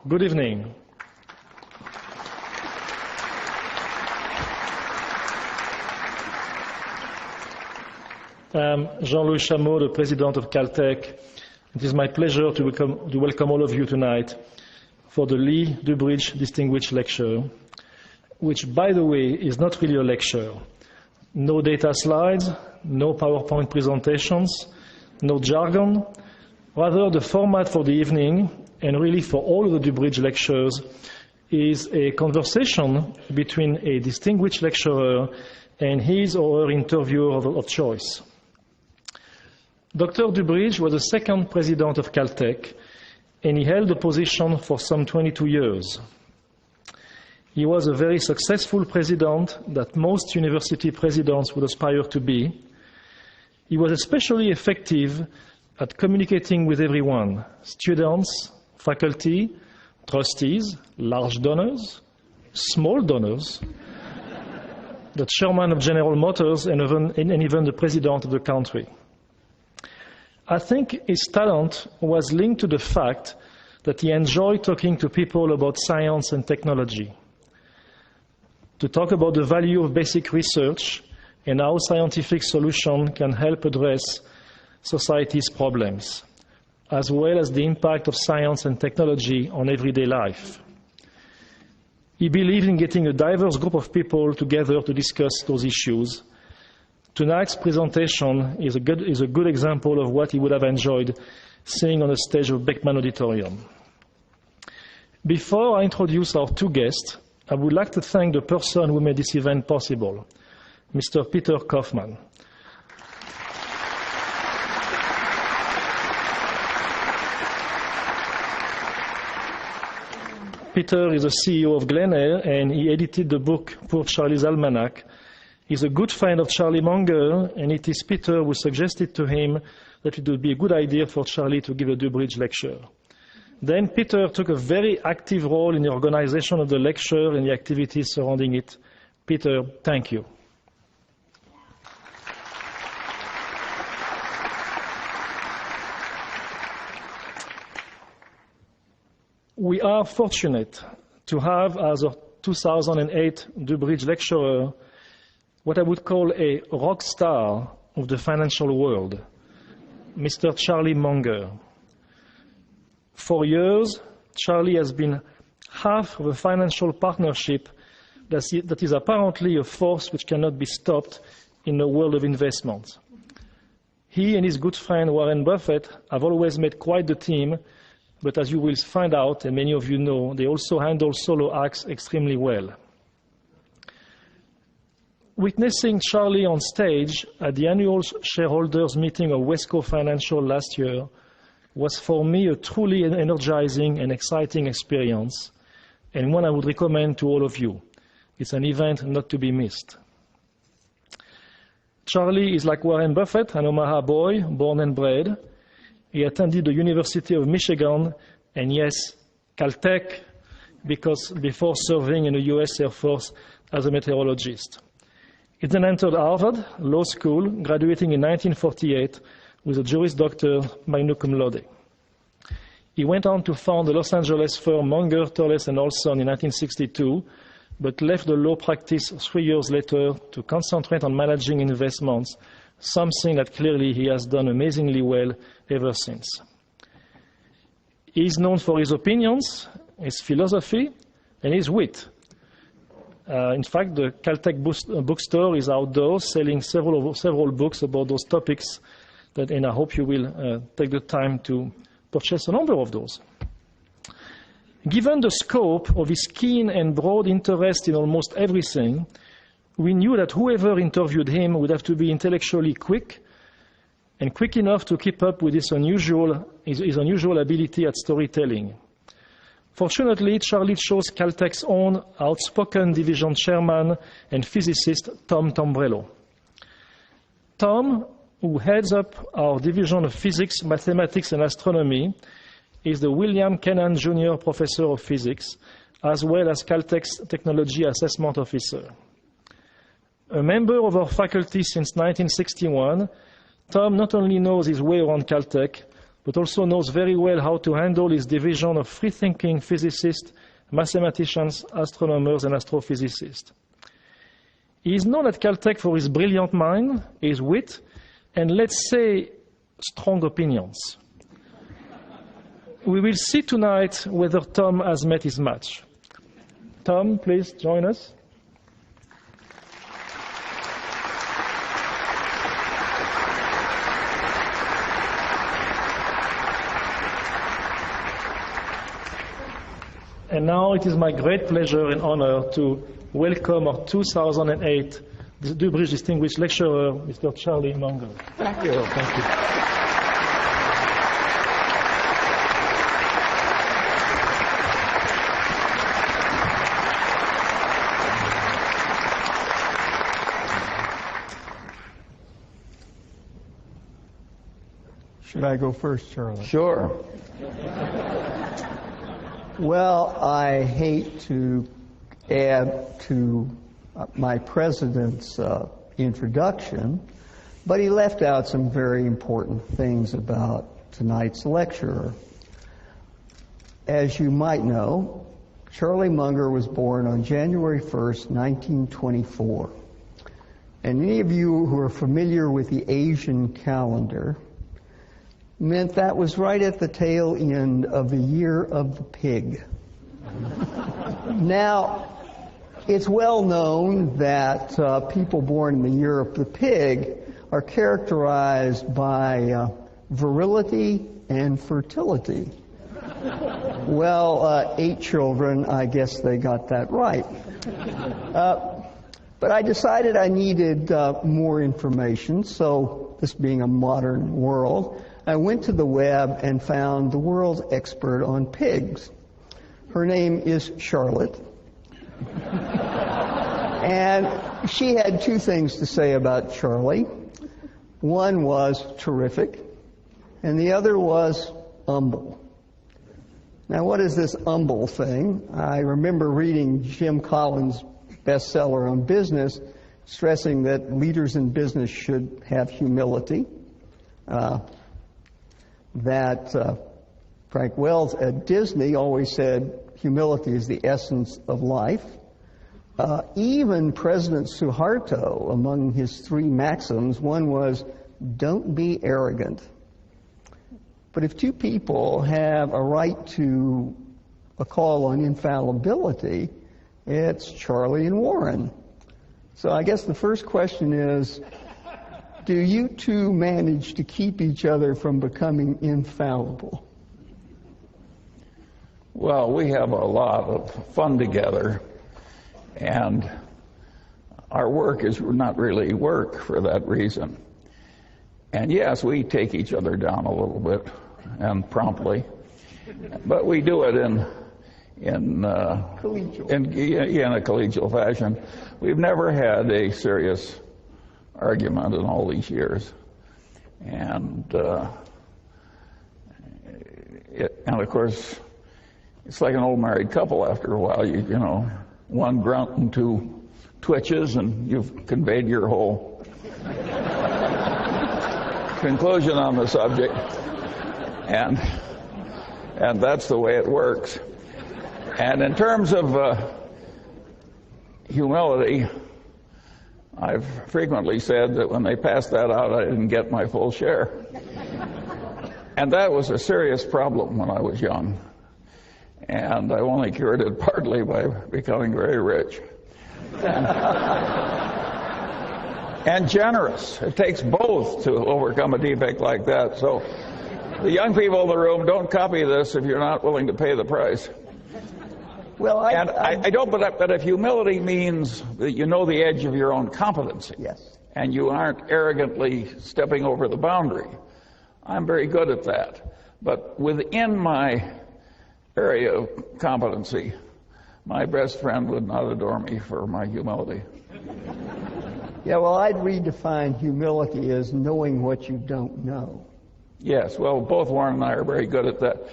Good evening. I'm Jean-Louis Chameau, the president of Caltech. It is my pleasure to welcome all of you tonight for the Lee Dubridge Distinguished Lecture, which, by the way, is not really a lecture. No data slides, no PowerPoint presentations, no jargon. Rather, the format for the evening, and really for all of the Dubridge lectures, is a conversation between a distinguished lecturer and his or her interviewer of choice. Dr. Dubridge was the second president of Caltech, and he held the position for some 22 years. He was a very successful president that most university presidents would aspire to be. He was especially effective at communicating with everyone, students, faculty, trustees, large donors, small donors, the chairman of General Motors, and even the president of the country. I think his talent was linked to the fact that he enjoyed talking to people about science and technology, to talk about the value of basic research and how scientific solutions can help address society's problems, as well as the impact of science and technology on everyday life. He believed in getting a diverse group of people together to discuss those issues. Tonight's presentation is a good example of what he would have enjoyed seeing on the stage of Beckman Auditorium. Before I introduce our two guests, I would like to thank the person who made this event possible, Mr. Peter Kaufman. Peter is the CEO of Glenair, and he edited the book Poor Charlie's Almanack. He's a good friend of Charlie Munger, and it is Peter who suggested to him that it would be a good idea for Charlie to give a Dubridge lecture. Then Peter took a very active role in the organization of the lecture and the activities surrounding it. Peter, thank you. We are fortunate to have as a 2008 Dubridge lecturer what I would call a rock star of the financial world, Mr. Charlie Munger. For years, Charlie has been half of a financial partnership that is apparently a force which cannot be stopped in the world of investment. He and his good friend Warren Buffett have always made quite the team, but as you will find out, and many of you know, they also handle solo acts extremely well. Witnessing Charlie on stage at the annual shareholders meeting of Wesco Financial last year was for me a truly energizing and exciting experience, and one I would recommend to all of you. It's an event not to be missed. Charlie is like Warren Buffett, an Omaha boy, born and bred. He attended the University of Michigan, and yes, Caltech, because before serving in the US Air Force as a meteorologist. He then entered Harvard Law School, graduating in 1948 with a Juris Doctor magna cum laude. He went on to found the Los Angeles firm Munger, Turles & Olson in 1962, but left the law practice 3 years later to concentrate on managing investments, something that clearly he has done amazingly well ever since. He is known for his opinions, his philosophy, and his wit. In fact, the Caltech bookstore is outdoors, selling several books about those topics, and I hope you will take the time to purchase a number of those. Given the scope of his keen and broad interest in almost everything, we knew that whoever interviewed him would have to be intellectually quick and quick enough to keep up with his unusual ability at storytelling. Fortunately, Charlie chose Caltech's own outspoken division chairman and physicist, Tom Tombrello. Tom, who heads up our division of physics, mathematics, and astronomy, is the William Kenan Jr. Professor of Physics, as well as Caltech's Technology Assessment Officer. A member of our faculty since 1961, Tom not only knows his way around Caltech, but also knows very well how to handle his division of free-thinking physicists, mathematicians, astronomers, and astrophysicists. He is known at Caltech for his brilliant mind, his wit, and let's say, strong opinions. We will see tonight whether Tom has met his match. Tom, please join us. And now it is my great pleasure and honor to welcome our 2008 DuBridge Distinguished Lecturer, Mr. Charlie Munger. Thank you. Thank you. Should I go first, Charlie? Sure. Well, I hate to add to my president's introduction, but he left out some very important things about tonight's lecturer. As you might know, Charlie Munger was born on January 1st, 1924. And any of you who are familiar with the Asian calendar meant that was right at the tail end of the year of the pig. Now, it's well known that people born in the year of the pig are characterized by virility and fertility. Well, 8 children, I guess they got that right. But I decided I needed more information, so this being a modern world, I went to the web and found the world's expert on pigs. Her name is Charlotte. And she had 2 things to say about Charlie. One was terrific, and the other was humble. Now, what is this humble thing? I remember reading Jim Collins' bestseller on business, stressing that leaders in business should have humility. Frank Wells at Disney always said humility is the essence of life. Even President Suharto, among his 3 maxims, one was, don't be arrogant. But if 2 people have a right to a call on infallibility, it's Charlie and Warren. So I guess the first question is, do you 2 manage to keep each other from becoming infallible? Well, we have a lot of fun together, and our work is not really work for that reason. And yes, we take each other down a little bit, and promptly, but we do it in a collegial fashion. We've never had a serious argument in all these years, and of course, it's like an old married couple. After a while, you know, one grunt and 2 twitches, and you've conveyed your whole conclusion on the subject, and that's the way it works. And in terms of humility, I've frequently said that when they passed that out, I didn't get my full share. And that was a serious problem when I was young. And I only cured it partly by becoming very rich. And generous. It takes both to overcome a defect like that. So the young people in the room, don't copy this if you're not willing to pay the price. Well, I don't, but if humility means that you know the edge of your own competency, yes, and you aren't arrogantly stepping over the boundary, I'm very good at that. But within my area of competency, my best friend would not adore me for my humility. Yeah, well, I'd redefine humility as knowing what you don't know. Yes, well, both Warren and I are very good at that.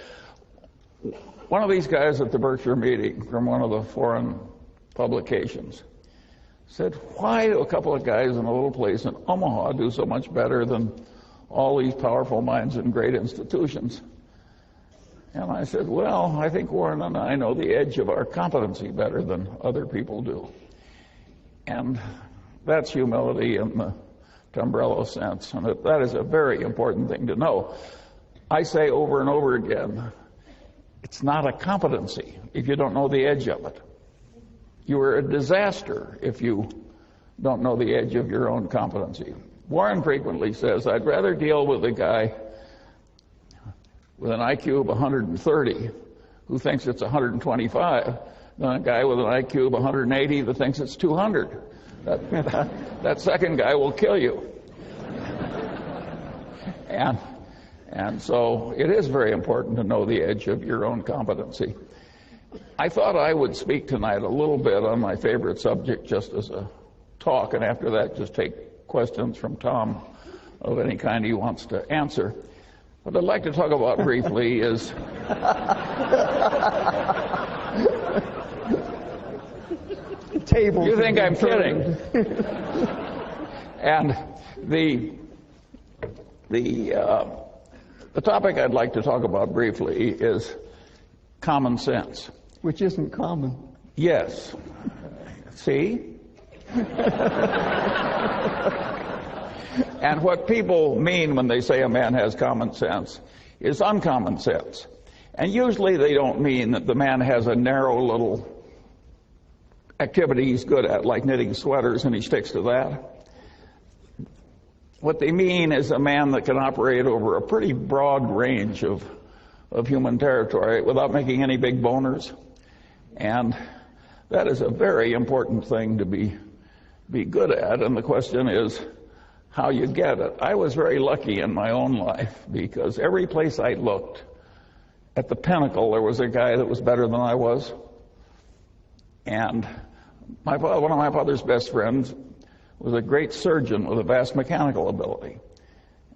One of these guys at the Berkshire meeting from one of the foreign publications said, why do a couple of guys in a little place in Omaha do so much better than all these powerful minds in great institutions. And I said, well, I think Warren and I know the edge of our competency better than other people do. And that's humility in the Tombrello sense, and that is a very important thing to know. I say over and over again, it's not a competency if you don't know the edge of it. You are a disaster if you don't know the edge of your own competency. Warren frequently says, I'd rather deal with a guy with an IQ of 130 who thinks it's 125 than a guy with an IQ of 180 that thinks it's 200. That second guy will kill you. And so it is very important to know the edge of your own competency. I thought I would speak tonight a little bit on my favorite subject just as a talk, and after that just take questions from Tom of any kind he wants to answer. What I'd like to talk about briefly is you think I'm kidding. And the topic I'd like to talk about briefly is common sense. Which isn't common. Yes. See? And what people mean when they say a man has common sense is uncommon sense. And usually they don't mean that the man has a narrow little activity he's good at, like knitting sweaters, and he sticks to that. What they mean is a man that can operate over a pretty broad range of human territory without making any big boners. And that is a very important thing to be good at, and the question is how you get it. I was very lucky in my own life because every place I looked, at the pinnacle, there was a guy that was better than I was. And one of my father's best friends was a great surgeon with a vast mechanical ability.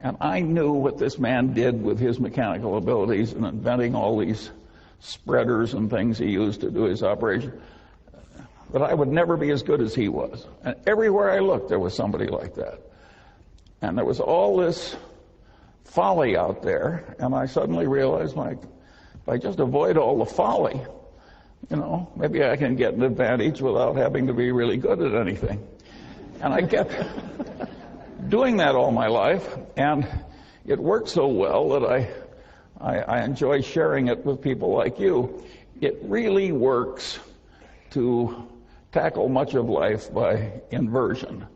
And I knew what this man did with his mechanical abilities in inventing all these spreaders and things he used to do his operation, but I would never be as good as he was. And everywhere I looked, there was somebody like that. And there was all this folly out there, and I suddenly realized, if I just avoid all the folly, maybe I can get an advantage without having to be really good at anything. And I kept doing that all my life, and it worked so well that I enjoy sharing it with people like you. It really works to tackle much of life by inversion,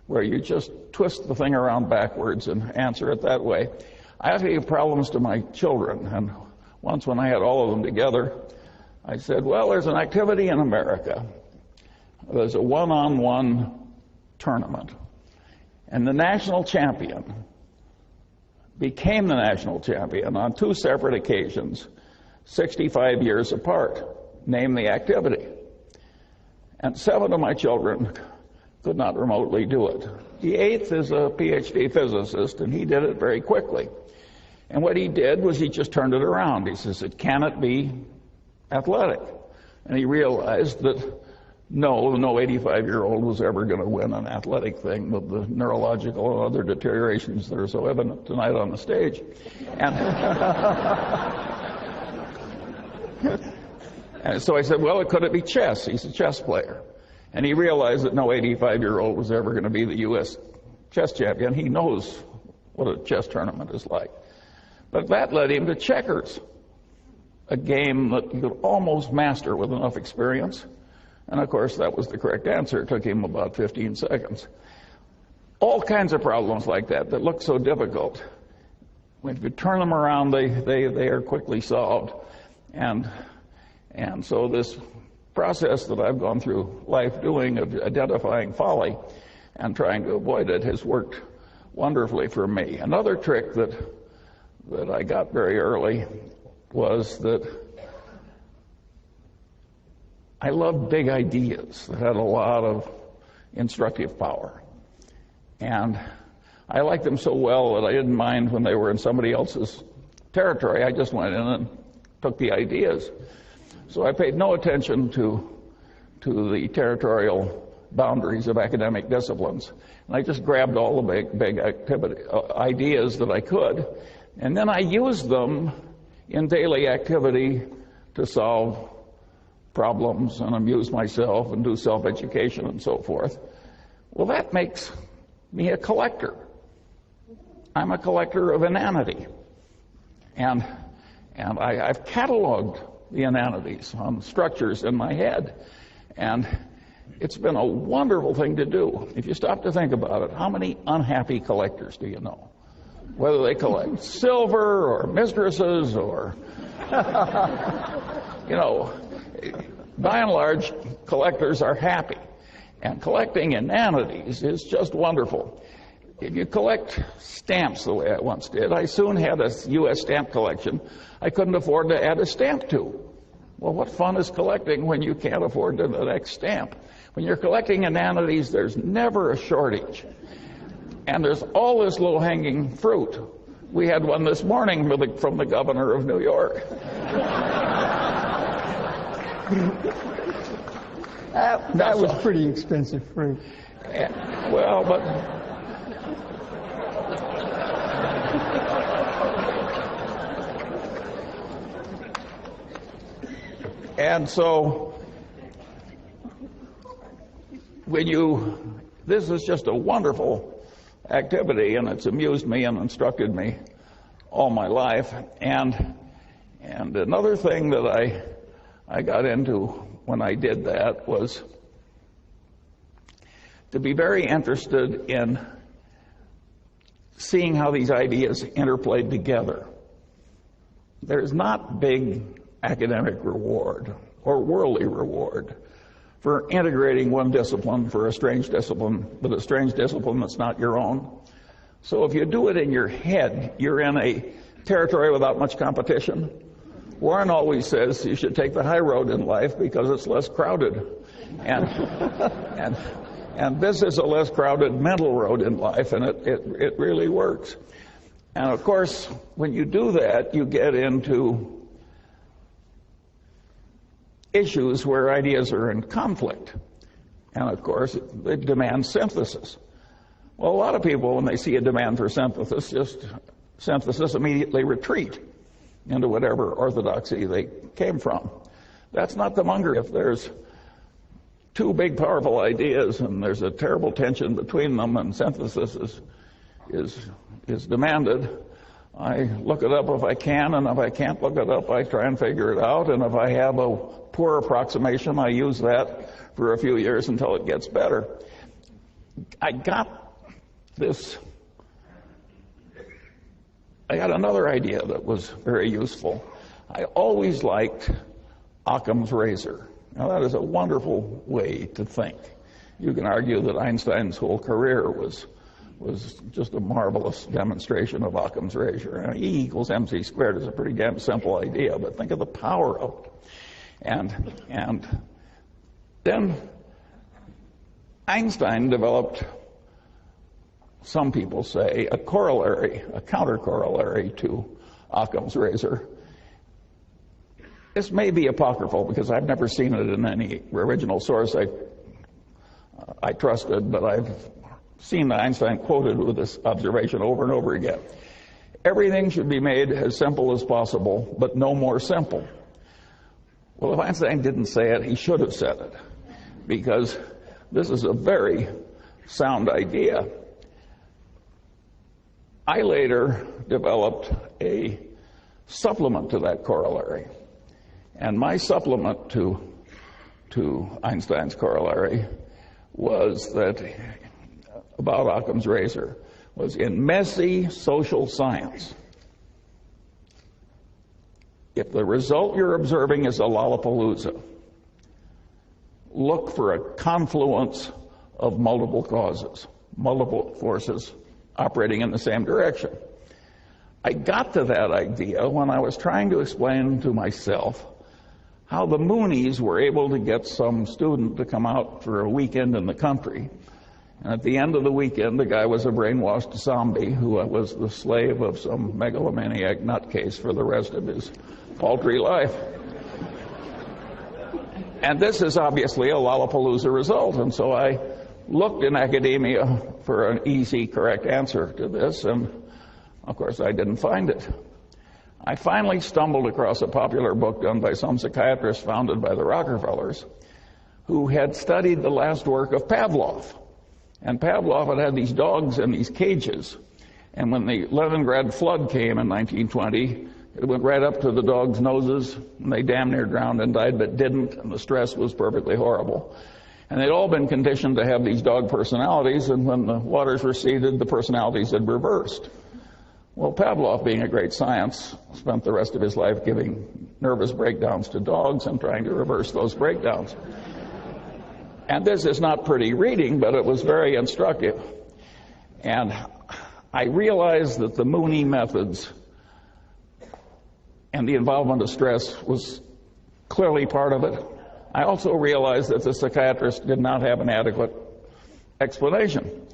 where you just twist the thing around backwards and answer it that way. I have to give problems to my children, and once when I had all of them together, I said, well, there's an activity in America. There's a one-on-one tournament, and the national champion became the national champion on two separate occasions, 65 years apart. Name the activity. And 7 of my children could not remotely do it. The 8th is a PhD physicist, and he did it very quickly. And what he did was he just turned it around. He says, it cannot be athletic. And he realized that no 85-year-old was ever going to win an athletic thing with the neurological and other deteriorations that are so evident tonight on the stage. And so I said, well, could it be chess? He's a chess player. And he realized that no 85-year-old was ever going to be the U.S. chess champion. He knows what a chess tournament is like. But that led him to checkers, a game that you could almost master with enough experience. And of course, that was the correct answer. It took him about 15 seconds. All kinds of problems like that look so difficult. If you turn them around, they are quickly solved. And so this process that I've gone through life doing of identifying folly and trying to avoid it has worked wonderfully for me. Another trick that I got very early was that I loved big ideas that had a lot of instructive power. And I liked them so well that I didn't mind when they were in somebody else's territory. I just went in and took the ideas. So I paid no attention to the territorial boundaries of academic disciplines. And I just grabbed all the big ideas that I could, and then I used them in daily activity to solve problems and amuse myself and do self-education and so forth. Well, that makes me a collector. I'm a collector of inanity. And I've cataloged the inanities on structures in my head. And it's been a wonderful thing to do. If you stop to think about it, how many unhappy collectors do you know? Whether they collect silver or mistresses or, you know, by and large, collectors are happy. And collecting inanities is just wonderful. If you collect stamps the way I once did, I soon had a U.S. stamp collection I couldn't afford to add a stamp to. Well, what fun is collecting when you can't afford the next stamp? When you're collecting inanities, there's never a shortage. And there's all this low-hanging fruit. We had one this morning from the governor of New York. That was pretty expensive fruit. Well, but and so this is just a wonderful activity, and it's amused me and instructed me all my life. And another thing that I got into when I did that was to be very interested in seeing how these ideas interplayed together. There's not big academic reward or worldly reward for integrating one discipline for a strange discipline with a strange discipline that's not your own. So if you do it in your head, you're in a territory without much competition. Warren always says you should take the high road in life because it's less crowded. And this is a less crowded mental road in life, and it really works. And of course, when you do that, you get into issues where ideas are in conflict. And of course, it demands synthesis. Well, a lot of people, when they see a demand for synthesis, immediately retreat into whatever orthodoxy they came from. That's not the Munger. If there's two big, powerful ideas and there's a terrible tension between them and synthesis is demanded, I look it up if I can, and if I can't look it up, I try and figure it out. And if I have a poor approximation, I use that for a few years until it gets better. I got another idea that was very useful. I always liked Occam's razor. Now, that is a wonderful way to think. You can argue that Einstein's whole career was just a marvelous demonstration of Occam's razor. E equals mc squared is a pretty damn simple idea, but think of the power of it. And then Einstein developed, some people say, a counter-corollary to Occam's razor. This may be apocryphal because I've never seen it in any original source I trusted, but I've seen Einstein quoted with this observation over and over again. Everything should be made as simple as possible, but no more simple. Well, if Einstein didn't say it, he should have said it, because this is a very sound idea. I later developed a supplement to that corollary. And my supplement to Einstein's corollary was that, about Occam's razor, was in messy social science, if the result you're observing is a Lollapalooza, look for a confluence of multiple causes, multiple forces operating in the same direction. I got to that idea when I was trying to explain to myself how the Moonies were able to get some student to come out for a weekend in the country. And at the end of the weekend, the guy was a brainwashed zombie who was the slave of some megalomaniac nutcase for the rest of his paltry life. And this is obviously a Lollapalooza result, and so I looked in academia for an easy, correct answer to this, and of course I didn't find it. I finally stumbled across a popular book done by some psychiatrist founded by the Rockefellers, who had studied the last work of Pavlov. And Pavlov had these dogs in these cages, and when the Leningrad flood came in 1920, it went right up to the dogs' noses, and they damn near drowned and died, but didn't, and the stress was perfectly horrible. And they'd all been conditioned to have these dog personalities, and when the waters receded, the personalities had reversed. Well, Pavlov, being a great science, spent the rest of his life giving nervous breakdowns to dogs and trying to reverse those breakdowns. And this is not pretty reading, but it was very instructive. And I realized that the Mooney methods and the involvement of stress was clearly part of it. I also realized that the psychiatrist did not have an adequate explanation.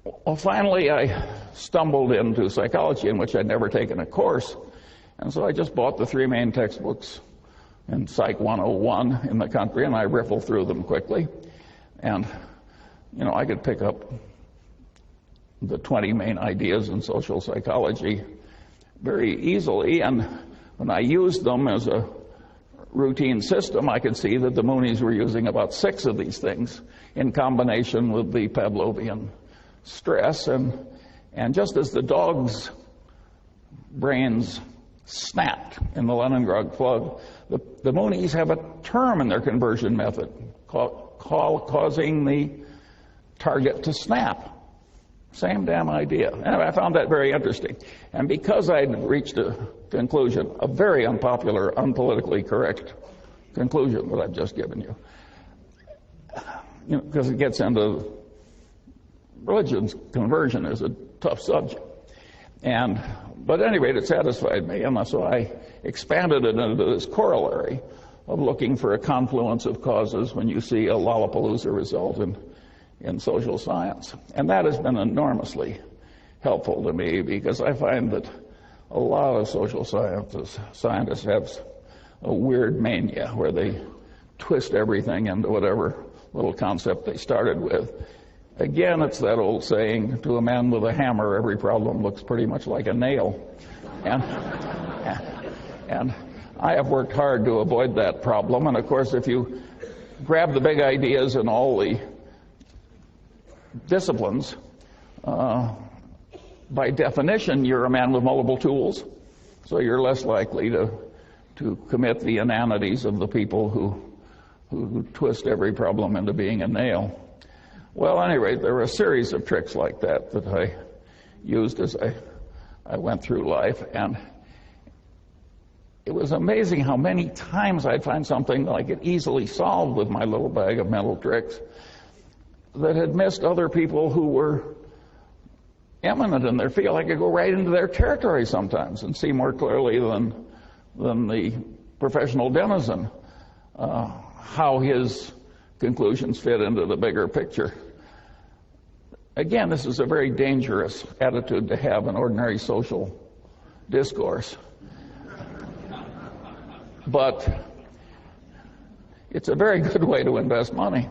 Well, finally, I stumbled into psychology, in which I'd never taken a course, and so I just bought the 3 main textbooks in Psych 101 in the country, and I riffled through them quickly. And, I could pick up the 20 main ideas in social psychology very easily, and when I used them as a routine system, I could see that the Moonies were using about 6 of these things in combination with the Pavlovian stress, and just as the dogs' brains snapped in the Leningrad flood, the Moonies have a term in their conversion method causing the target to snap. Same damn idea. Anyway, I found that very interesting. And because I'd reached a conclusion, a very unpopular, unpolitically correct conclusion that I've just given you, because it gets into religion's conversion is a tough subject. But at any rate, it satisfied me, and so I expanded it into this corollary of looking for a confluence of causes when you see a Lollapalooza result in social science. And that has been enormously helpful to me, because I find that a lot of social scientists have a weird mania where they twist everything into whatever little concept they started with. Again, it's that old saying, to a man with a hammer, every problem looks pretty much like a nail. And I have worked hard to avoid that problem. And of course, if you grab the big ideas in all the disciplines, by definition, you're a man with multiple tools. So you're less likely to commit the inanities of the people who twist every problem into being a nail. Well, at any rate, there were a series of tricks like that I used as I went through life, and it was amazing how many times I'd find something that I could easily solve with my little bag of mental tricks that had missed other people who were eminent in their field. I could go right into their territory sometimes and see more clearly than the professional denizen how his conclusions fit into the bigger picture. Again, this is a very dangerous attitude to have in ordinary social discourse. But it's a very good way to invest money.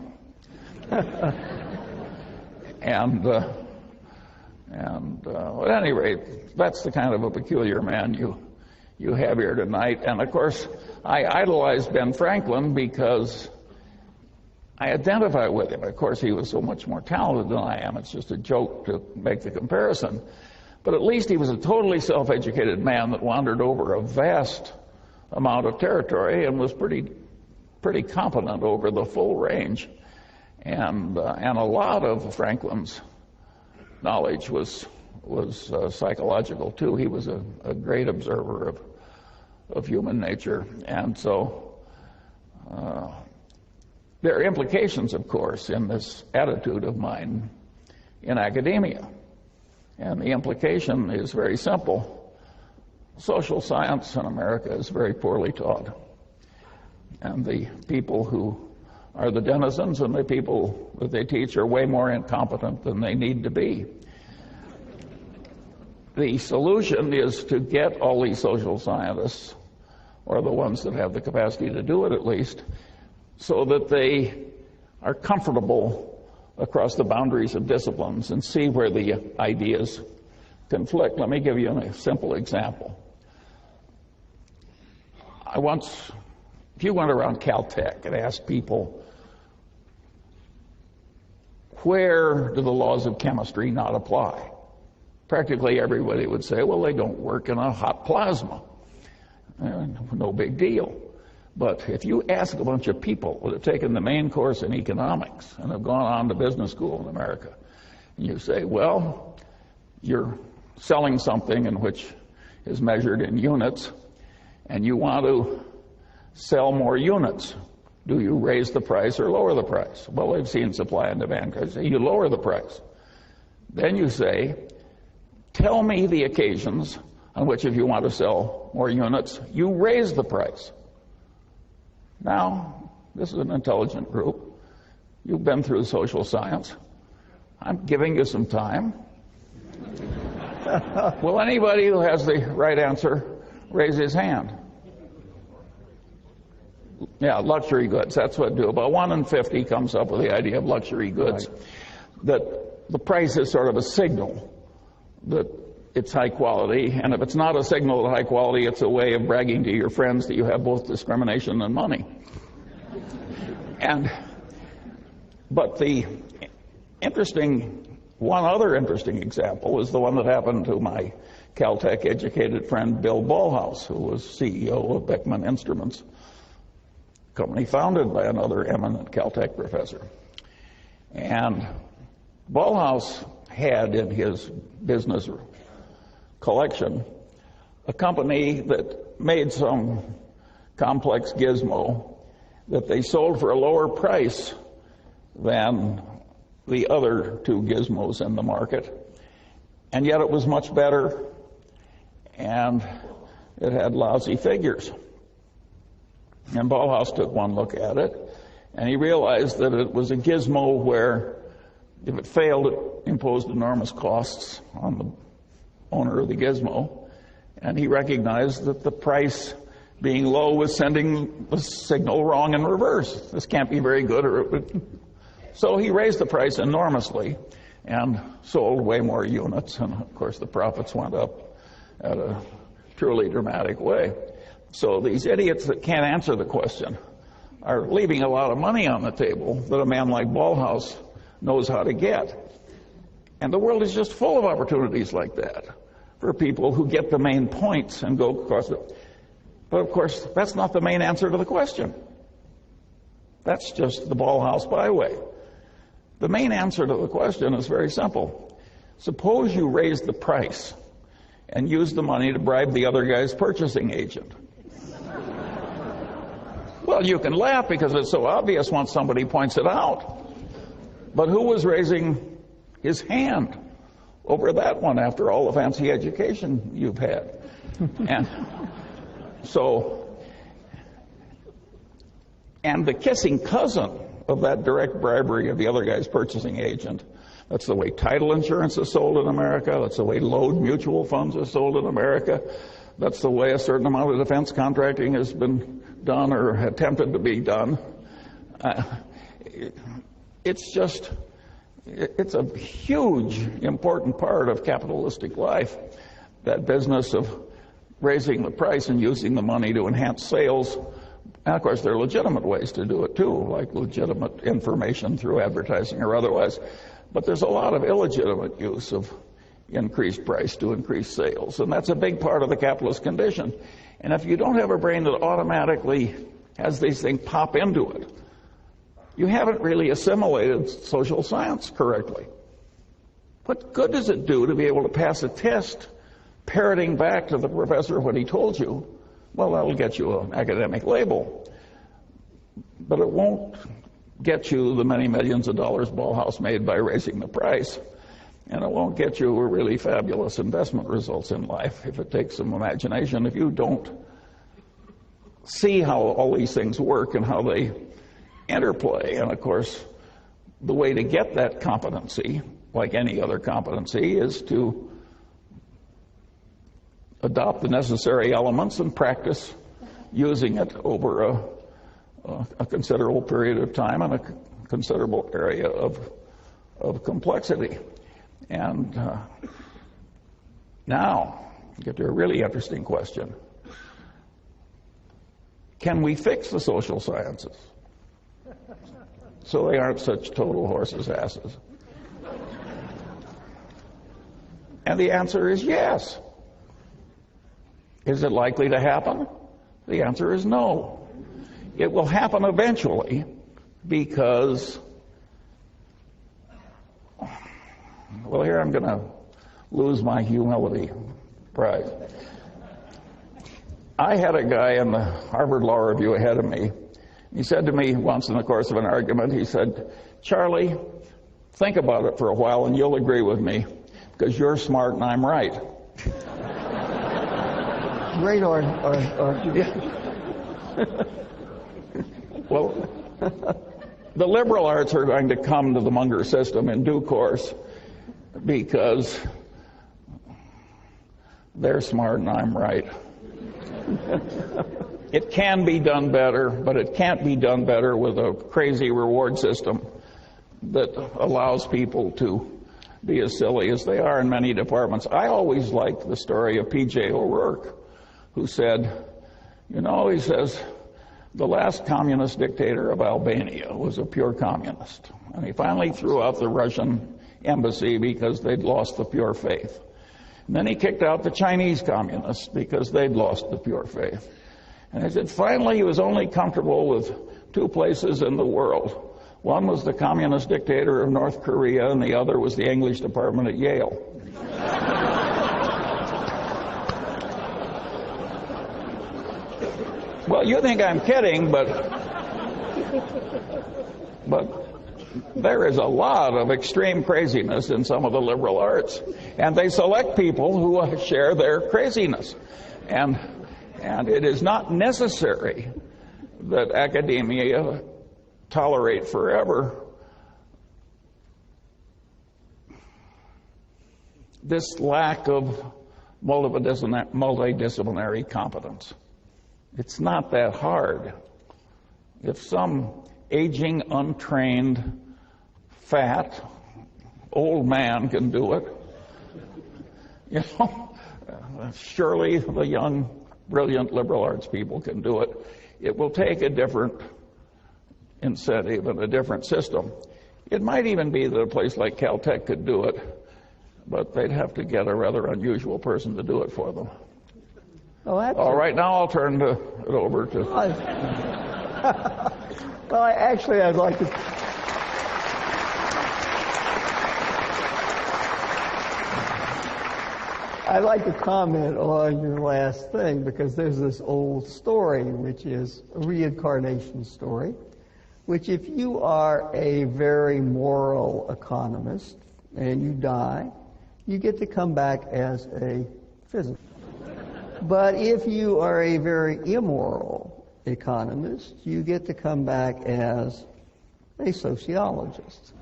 And at any rate, that's the kind of a peculiar man you have here tonight. And of course, I idolized Ben Franklin because I identify with him. Of course, he was so much more talented than I am. It's just a joke to make the comparison. But at least he was a totally self-educated man that wandered over a vast amount of territory and was pretty competent over the full range. And a lot of Franklin's knowledge was psychological too. He was a great observer of human nature, and so there are implications, of course, in this attitude of mine in academia, and the implication is very simple. Social science in America is very poorly taught, and the people who are the denizens and the people that they teach are way more incompetent than they need to be. The solution is to get all these social scientists or the ones that have the capacity to do it at least, so that they are comfortable across the boundaries of disciplines and see where the ideas conflict. Let me give you a simple example. If you went around Caltech and asked people, where do the laws of chemistry not apply? Practically everybody would say, well, they don't work in a hot plasma. No big deal. But if you ask a bunch of people that have taken the main course in economics and have gone on to business school in America, and you say, well, you're selling something in which is measured in units, and you want to sell more units. Do you raise the price or lower the price? Well, they've seen supply and demand curves. You lower the price. Then you say, tell me the occasions on which, if you want to sell more units, you raise the price. Now, this is an intelligent group. You've been through social science. I'm giving you some time. Will anybody who has the right answer raise his hand? Yeah, luxury goods. That's what do. About 1 in 50 comes up with the idea of luxury goods. Right. That the price is sort of a signal that it's high quality, and if it's not a signal of high quality, it's a way of bragging to your friends that you have both discrimination and money. But one other interesting example is the one that happened to my Caltech educated friend Bill Ballhaus, who was CEO of Beckman Instruments, a company founded by another eminent Caltech professor. And Ballhaus had in his business collection a company that made some complex gizmo that they sold for a lower price than the other two gizmos in the market, and yet it was much better, and it had lousy figures. And Ballhaus took one look at it, and he realized that it was a gizmo where if it failed, it imposed enormous costs on the owner of the gizmo, and he recognized that the price being low was sending the signal wrong in reverse. This can't be very good, or it would. So he raised the price enormously and sold way more units, and of course the profits went up at a truly dramatic way. So these idiots that can't answer the question are leaving a lot of money on the table that a man like Ballhaus knows how to get. And the world is just full of opportunities like that for people who get the main points and go across it. But of course, that's not the main answer to the question. That's just the Ballhaus byway. The main answer to the question is very simple. Suppose you raise the price and use the money to bribe the other guy's purchasing agent. Well, you can laugh because it's so obvious once somebody points it out. But who was raising his hand over that one after all the fancy education you've had? And the kissing cousin of that direct bribery of the other guy's purchasing agent, that's the way title insurance is sold in America. That's the way load mutual funds are sold in America. That's the way a certain amount of defense contracting has been done or attempted to be done. It's a huge, important part of capitalistic life, that business of raising the price and using the money to enhance sales. And of course, there are legitimate ways to do it too, like legitimate information through advertising or otherwise. But there's a lot of illegitimate use of increased price to increase sales, and that's a big part of the capitalist condition. And if you don't have a brain that automatically has these things pop into it, you haven't really assimilated social science correctly. What good does it do to be able to pass a test parroting back to the professor what he told you? Well, that'll get you an academic label, but it won't get you the many millions of dollars Ballhaus made by raising the price, and it won't get you really fabulous investment results in life if it takes some imagination. If you don't see how all these things work and how they interplay. And of course, the way to get that competency, like any other competency, is to adopt the necessary elements and practice using it over a considerable period of time and a considerable area of complexity. And now, get to a really interesting question. Can we fix the social sciences so they aren't such total horses' asses? And the answer is yes. Is it likely to happen? The answer is no. It will happen eventually because, well, here I'm going to lose my humility prize. I had a guy in the Harvard Law Review ahead of me. He said to me once in the course of an argument, he said, "Charlie, think about it for a while and you'll agree with me because you're smart and I'm right." Great argument. Well, the liberal arts are going to come to the Munger system in due course because they're smart and I'm right. It can be done better, but it can't be done better with a crazy reward system that allows people to be as silly as they are in many departments. I always liked the story of P.J. O'Rourke, who said, you know, he says, the last communist dictator of Albania was a pure communist. And he finally threw out the Russian embassy because they'd lost the pure faith. And then he kicked out the Chinese communists because they'd lost the pure faith. And he said, finally, he was only comfortable with two places in the world. One was the communist dictator of North Korea, and the other was the English department at Yale. Well, you think I'm kidding, but there is a lot of extreme craziness in some of the liberal arts, and they select people who share their craziness. And it is not necessary that academia tolerate forever this lack of multidisciplinary competence. It's not that hard. If some aging, untrained, fat, old man can do it, you know, surely the young, brilliant liberal arts people can do it. It will take a different incentive and a different system. It might even be that a place like Caltech could do it, but they'd have to get a rather unusual person to do it for them. Oh, all right, now I'll turn it over to... Well, I'd like to... I'd like to comment on your last thing, because there's this old story, which is a reincarnation story, which if you are a very moral economist and you die, you get to come back as a physicist. But if you are a very immoral economist, you get to come back as a sociologist.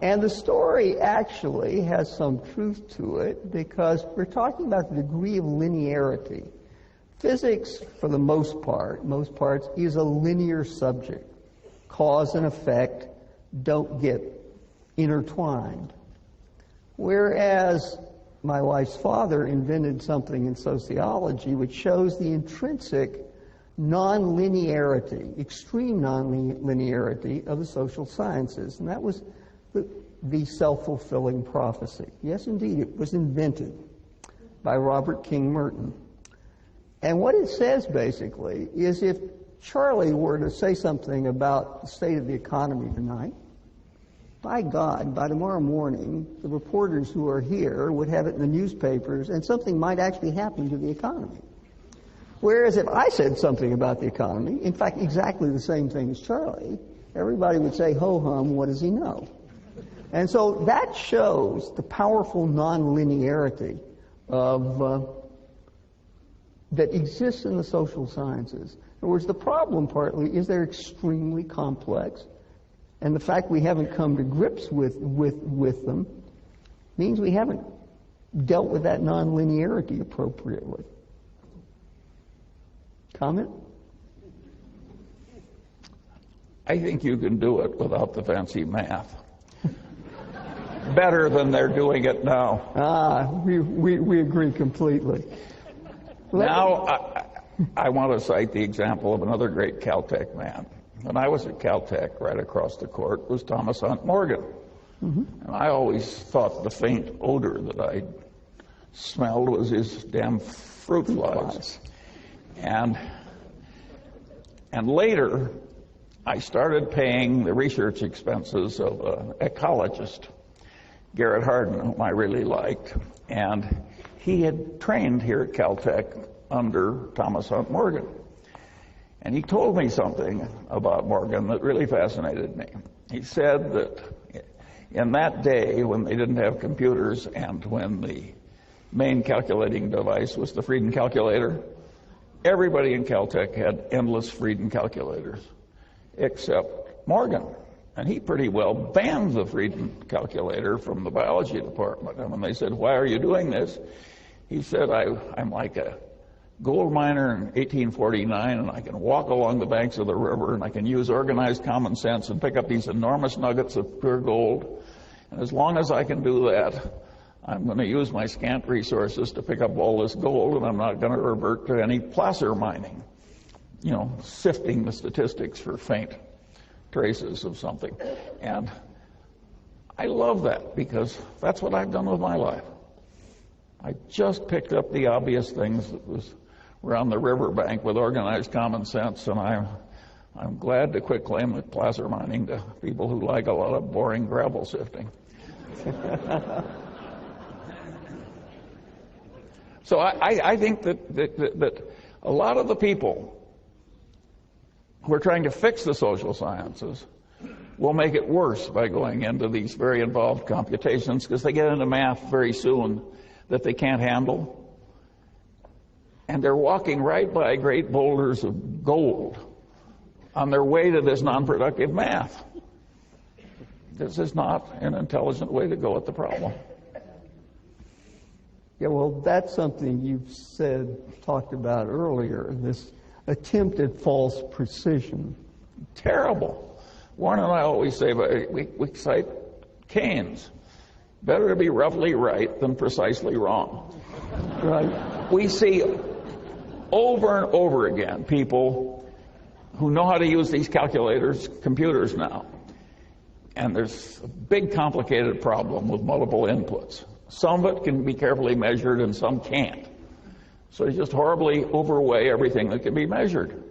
And the story actually has some truth to it, because we're talking about the degree of linearity. Physics, for the most parts, is a linear subject. Cause and effect don't get intertwined. Whereas my wife's father invented something in sociology which shows the intrinsic non-linearity, extreme non-linearity of the social sciences. And that was the self-fulfilling prophecy. Yes, indeed, it was invented by Robert King Merton. And what it says, basically, is if Charlie were to say something about the state of the economy tonight, by God, by tomorrow morning, the reporters who are here would have it in the newspapers, and something might actually happen to the economy. Whereas if I said something about the economy, in fact, exactly the same thing as Charlie, everybody would say, ho-hum, what does he know? And so that shows the powerful non-linearity of that exists in the social sciences. In other words, the problem partly is they're extremely complex, and the fact we haven't come to grips with them means we haven't dealt with that non-linearity appropriately. Comment? I think you can do it without the fancy math. Better than they're doing it now. We agree completely. Now, I want to cite the example of another great Caltech man. When I was at Caltech, right across the court was Thomas Hunt Morgan. Mm-hmm. And I always thought the faint odor that I smelled was his damn fruit flies. And later, I started paying the research expenses of an ecologist, Garrett Hardin, whom I really liked. And he had trained here at Caltech under Thomas Hunt Morgan. And he told me something about Morgan that really fascinated me. He said that in that day when they didn't have computers and when the main calculating device was the Frieden calculator, everybody in Caltech had endless Frieden calculators except Morgan. And he pretty well banned the Frieden calculator from the biology department. And when they said, "Why are you doing this?" he said, I'm like a gold miner in 1849, and I can walk along the banks of the river, and I can use organized common sense and pick up these enormous nuggets of pure gold. And as long as I can do that, I'm going to use my scant resources to pick up all this gold, and I'm not going to revert to any placer mining, sifting the statistics for faint traces of something. And I love that because that's what I've done with my life. I just picked up the obvious things that were on the riverbank with organized common sense, and I'm glad to quit claim that placer mining to people who like a lot of boring gravel sifting. So I think that a lot of the people who are trying to fix the social sciences will make it worse by going into these very involved computations because they get into math very soon that they can't handle. And they're walking right by great boulders of gold on their way to this non-productive math. This is not an intelligent way to go at the problem. Yeah, well, that's something you've talked about earlier, this attempt at false precision. Terrible. Warren and I always say, we cite Keynes. Better to be roughly right than precisely wrong. Right. We see over and over again people who know how to use these computers now. And there's a big complicated problem with multiple inputs. Some of it can be carefully measured and some can't. So you just horribly overweigh everything that can be measured.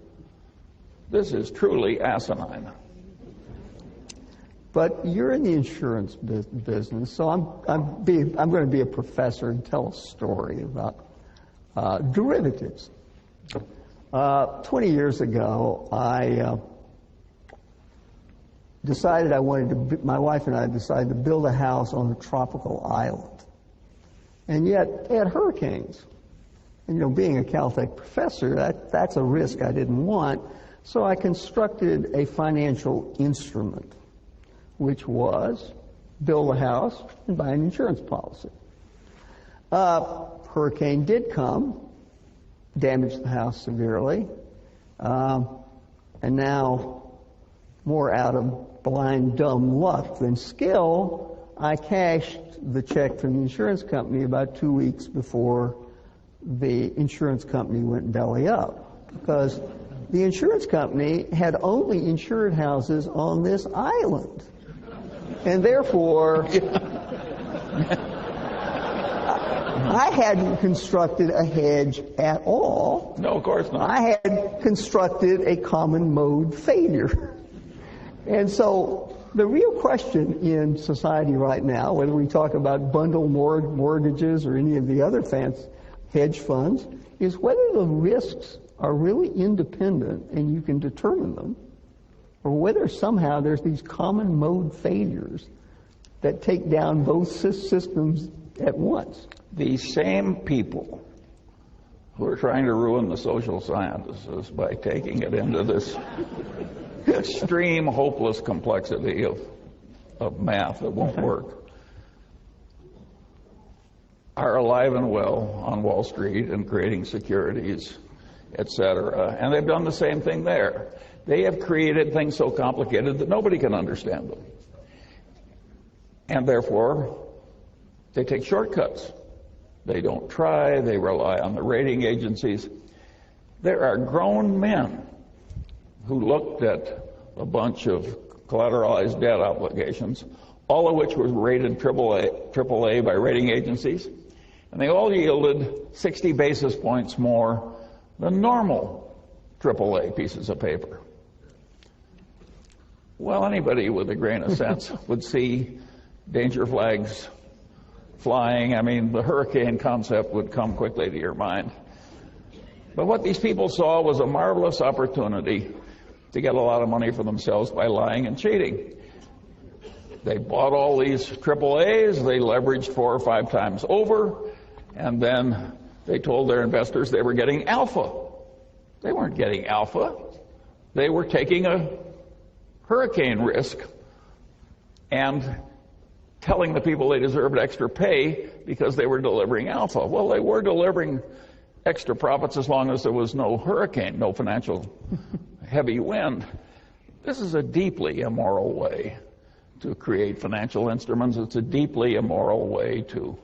This is truly asinine. But you're in the insurance business, so I'm going to be a professor and tell a story about derivatives. 20 years ago, my wife and I decided to build a house on a tropical island. And yet, they had hurricanes. And, being a Caltech professor, that's a risk I didn't want. So I constructed a financial instrument, which was build a house and buy an insurance policy. Hurricane did come, damaged the house severely, and now, more out of blind, dumb luck than skill, I cashed the check from the insurance company about 2 weeks before the insurance company went belly up, because the insurance company had only insured houses on this island. And therefore, I hadn't constructed a hedge at all. No, of course not. I had constructed a common mode failure. And so the real question in society right now, whether we talk about bundle mortgages or any of the other fancy hedge funds, is whether the risks are really independent and you can determine them, or whether somehow there's these common mode failures that take down both systems at once. These same people who are trying to ruin the social sciences by taking it into this extreme, hopeless complexity of math that won't work are alive and well on Wall Street and creating securities etc. And they've done the same thing there. They have created things so complicated that nobody can understand them. And therefore, they take shortcuts. They don't try, they rely on the rating agencies. There are grown men who looked at a bunch of collateralized debt obligations, all of which was rated AAA by rating agencies, and they all yielded 60 basis points more than normal AAA pieces of paper. Well, anybody with a grain of sense would see danger flags flying. I mean, the hurricane concept would come quickly to your mind. But what these people saw was a marvelous opportunity to get a lot of money for themselves by lying and cheating. They bought all these AAAs, they leveraged 4 or 5 times over, and then they told their investors they were getting alpha. They weren't getting alpha. They were taking a hurricane risk and telling the people they deserved extra pay because they were delivering alpha. Well, they were delivering extra profits as long as there was no hurricane, no financial heavy wind. This is a deeply immoral way to create financial instruments. It's a deeply immoral way to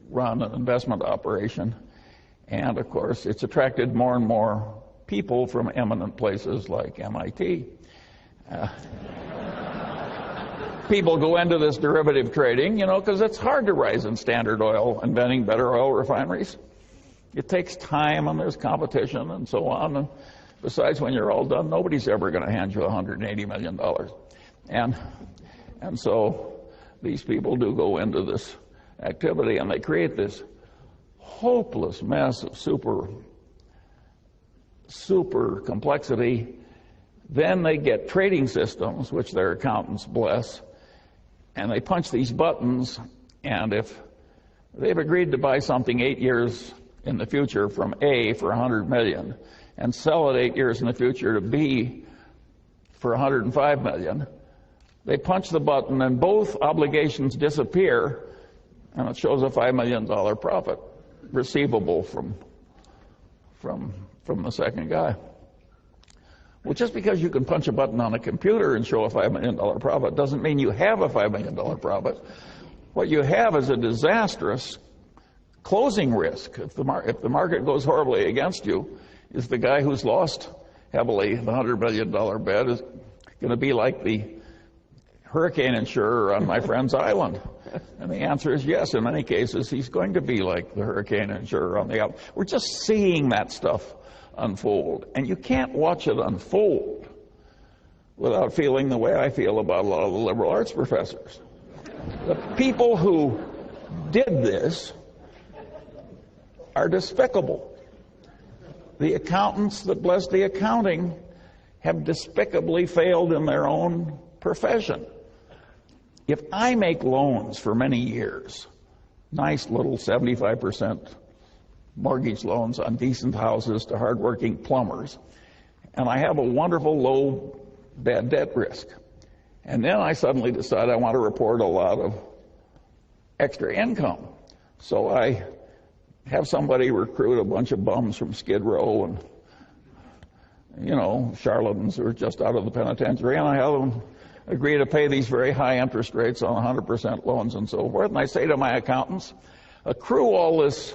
run an investment operation. And of course, it's attracted more and more people from eminent places like MIT. People go into this derivative trading, because it's hard to rise in Standard Oil, inventing better oil refineries. It takes time, and there's competition, and so on. And besides, when you're all done, nobody's ever going to hand you $180 million. And so these people do go into this activity, and they create this hopeless mess of super complexity. Then they get trading systems, which their accountants bless, and they punch these buttons, and if they've agreed to buy something 8 years in the future from A for $100 million and sell it 8 years in the future to B for $105 million, they punch the button and both obligations disappear, and it shows a $5 million profit receivable from the second guy. Well, just because you can punch a button on a computer and show a $5 million profit doesn't mean you have a $5 million profit. What you have is a disastrous closing risk. If the market goes horribly against you, is the guy who's lost heavily the $100 million bet is going to be like the hurricane insurer on my friend's island? And the answer is yes. In many cases, he's going to be like the hurricane insurer on the island. We're just seeing that stuff unfold. And you can't watch it unfold without feeling the way I feel about a lot of the liberal arts professors. The people who did this are despicable. The accountants that bless the accounting have despicably failed in their own profession. If I make loans for many years, nice little 75% mortgage loans on decent houses to hardworking plumbers, and I have a wonderful low bad debt risk, and then I suddenly decide I want to report a lot of extra income, so I have somebody recruit a bunch of bums from Skid Row and, charlatans who are just out of the penitentiary, and I have them agree to pay these very high interest rates on 100% loans and so forth. And I say to my accountants, accrue all this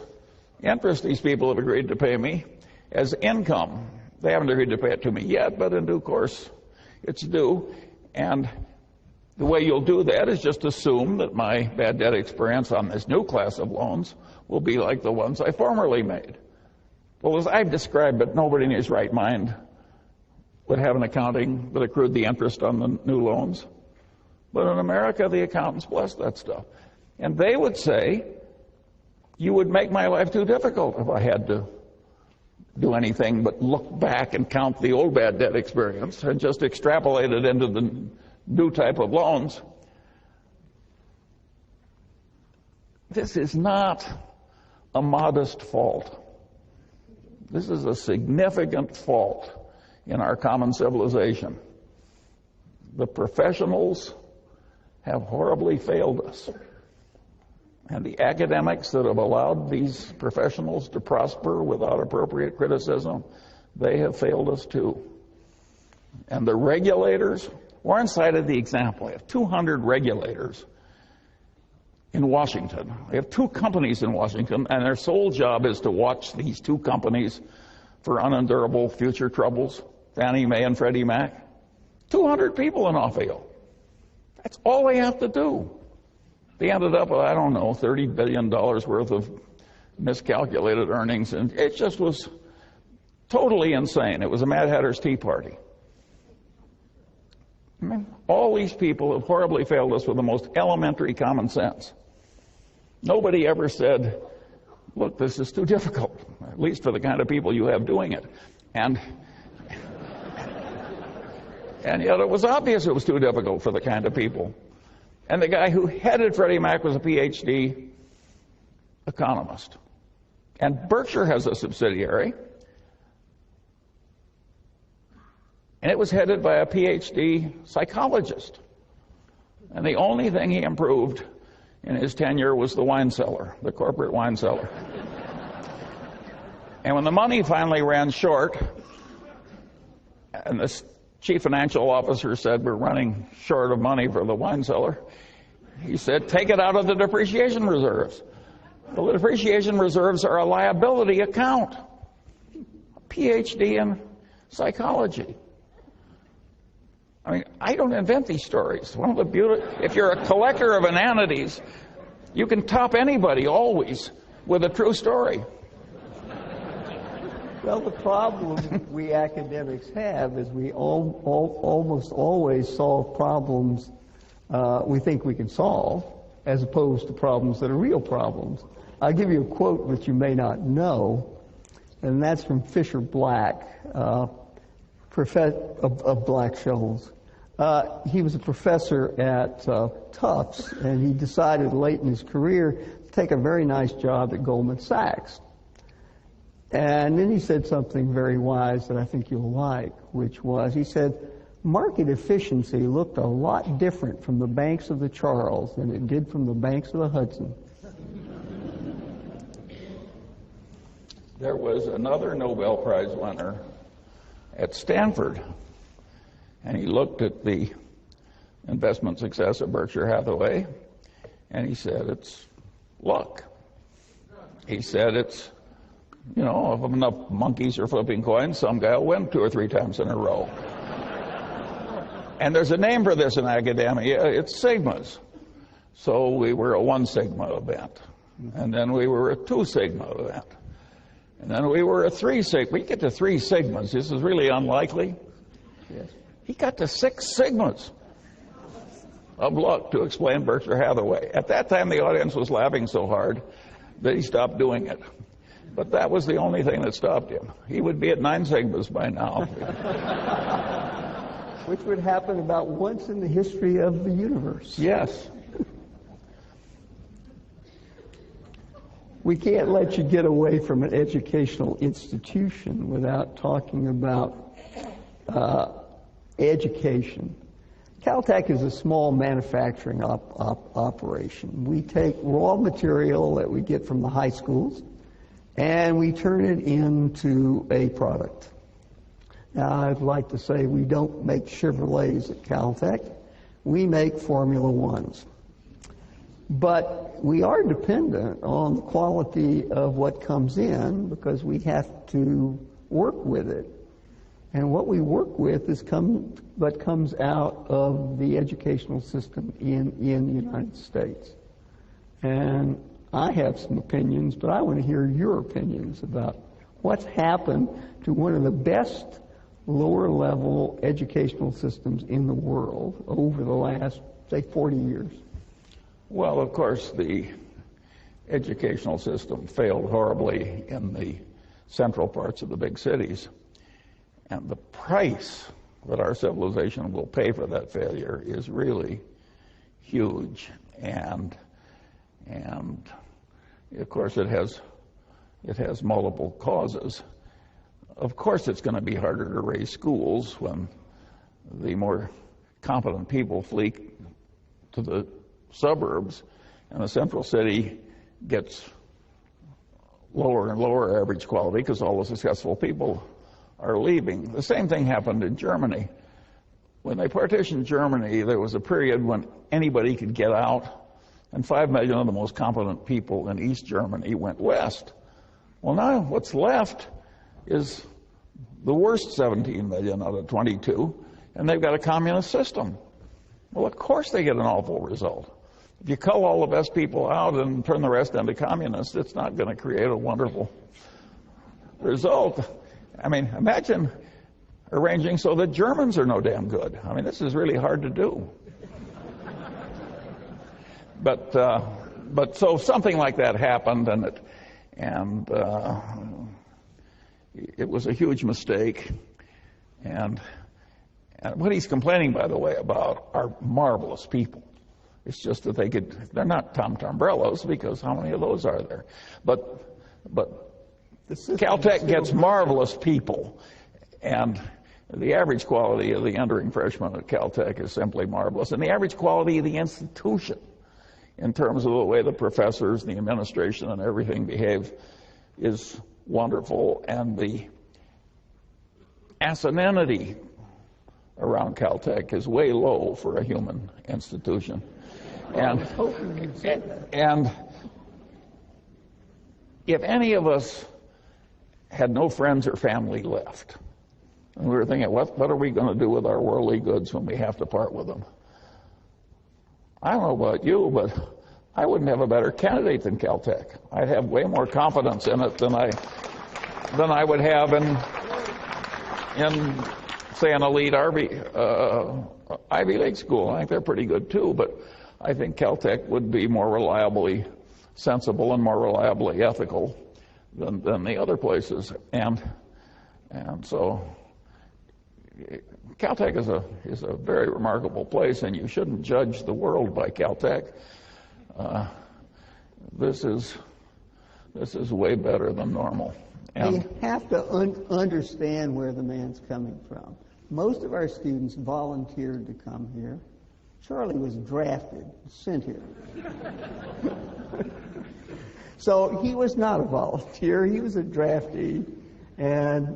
interest these people have agreed to pay me as income. They haven't agreed to pay it to me yet, but in due course it's due. And the way you'll do that is just assume that my bad debt experience on this new class of loans will be like the ones I formerly made. Well, as I've described it, nobody in his right mind would have an accounting that accrued the interest on the new loans. But in America, the accountants bless that stuff. And they would say, you would make my life too difficult if I had to do anything but look back and count the old bad debt experience and just extrapolate it into the new type of loans. This is not a modest fault. This is a significant fault in our common civilization. The professionals have horribly failed us. And the academics that have allowed these professionals to prosper without appropriate criticism, they have failed us too. And the regulators, Warren cited the example. We have 200 regulators in Washington. We have 2 companies in Washington, and their sole job is to watch these 2 companies for unendurable future troubles, Fannie Mae and Freddie Mac. 200 people in Ophio. That's all they have to do. They ended up with, I don't know, $30 billion worth of miscalculated earnings, and it just was totally insane. It was a Mad Hatter's Tea Party. I mean, all these people have horribly failed us with the most elementary common sense. Nobody ever said, look, this is too difficult, at least for the kind of people you have doing it. And yet it was obvious it was too difficult for the kind of people. And the guy who headed Freddie Mac was a PhD economist. And Berkshire has a subsidiary, and it was headed by a PhD psychologist. And the only thing he improved in his tenure was the wine cellar, the corporate wine cellar. And when the money finally ran short, and the chief financial officer said, we're running short of money for the wine cellar, he said, take it out of the depreciation reserves. Well, the depreciation reserves are a liability account. A PhD in psychology. I mean, I don't invent these stories. One of the if you're a collector of inanities, you can top anybody always with a true story. Well, the problem we academics have is we almost always solve problems we think we can solve, as opposed to problems that are real problems. I'll give you a quote that you may not know, and that's from Fisher Black, of Black-Scholes. He was a professor at Tufts, and he decided late in his career to take a very nice job at Goldman Sachs. And then he said something very wise that I think you'll like, which was, he said, market efficiency looked a lot different from the banks of the Charles than it did from the banks of the Hudson. There was another Nobel Prize winner at Stanford, and he looked at the investment success of Berkshire Hathaway, and he said, it's luck. He said, it's, you know, if enough monkeys are flipping coins, some guy will win 2 or 3 times in a row. And there's a name for this in academia, it's sigmas. So we were a 1 sigma event, and then we were a 2 sigma event, and then we were a 3 sigma. We get to 3 sigmas. This is really unlikely. Yes. He got to 6 sigmas of luck to explain Berkshire Hathaway. At that time, the audience was laughing so hard that he stopped doing it. But that was the only thing that stopped him. He would be at 9 sigmas by now. Which would happen about once in the history of the universe. Yes. We can't let you get away from an educational institution without talking about education. Caltech is a small manufacturing operation. We take raw material that we get from the high schools and we turn it into a product. Now, I'd like to say we don't make Chevrolets at Caltech. We make Formula Ones. But we are dependent on the quality of what comes in because we have to work with it. And what we work with is what comes out of the educational system in the United States. And I have some opinions, but I want to hear your opinions about what's happened to one of the best lower-level educational systems in the world over the last, say, 40 years. Well, of course, the educational system failed horribly in the central parts of the big cities. And the price that our civilization will pay for that failure is really huge. And of course, it has multiple causes. Of course, it's going to be harder to raise schools when the more competent people flee to the suburbs, and the central city gets lower and lower average quality because all the successful people are leaving. The same thing happened in Germany. When they partitioned Germany, there was a period when anybody could get out, and 5 million of the most competent people in East Germany went west. Well, now what's left is the worst 17 million out of 22, and they've got a communist system. Well, of course they get an awful result. If you cull all the best people out and turn the rest into communists, it's not going to create a wonderful result. I mean, imagine arranging so that Germans are no damn good. I mean, this is really hard to do. But so something like that happened, and it was a huge mistake. And what he's complaining, by the way, about are marvelous people. It's just that they're not Tombrellos, because how many of those are there? But Caltech gets marvelous people, and the average quality of the entering freshman at Caltech is simply marvelous. And the average quality of the institution, in terms of the way the professors, the administration, and everything behave, is wonderful. And the asininity around Caltech is way low for a human institution. And if any of us had no friends or family left, and we were thinking, what are we going to do with our worldly goods when we have to part with them? I don't know about you, but I wouldn't have a better candidate than Caltech. I'd have way more confidence in it than I would have in say, an elite Ivy League school. I think they're pretty good too, but I think Caltech would be more reliably sensible and more reliably ethical than the other places. And so Caltech is a very remarkable place, and you shouldn't judge the world by Caltech. This is way better than normal. And you have to understand where the man's coming from. Most of our students volunteered to come here. Charlie was drafted, sent here. So he was not a volunteer. He was a draftee. And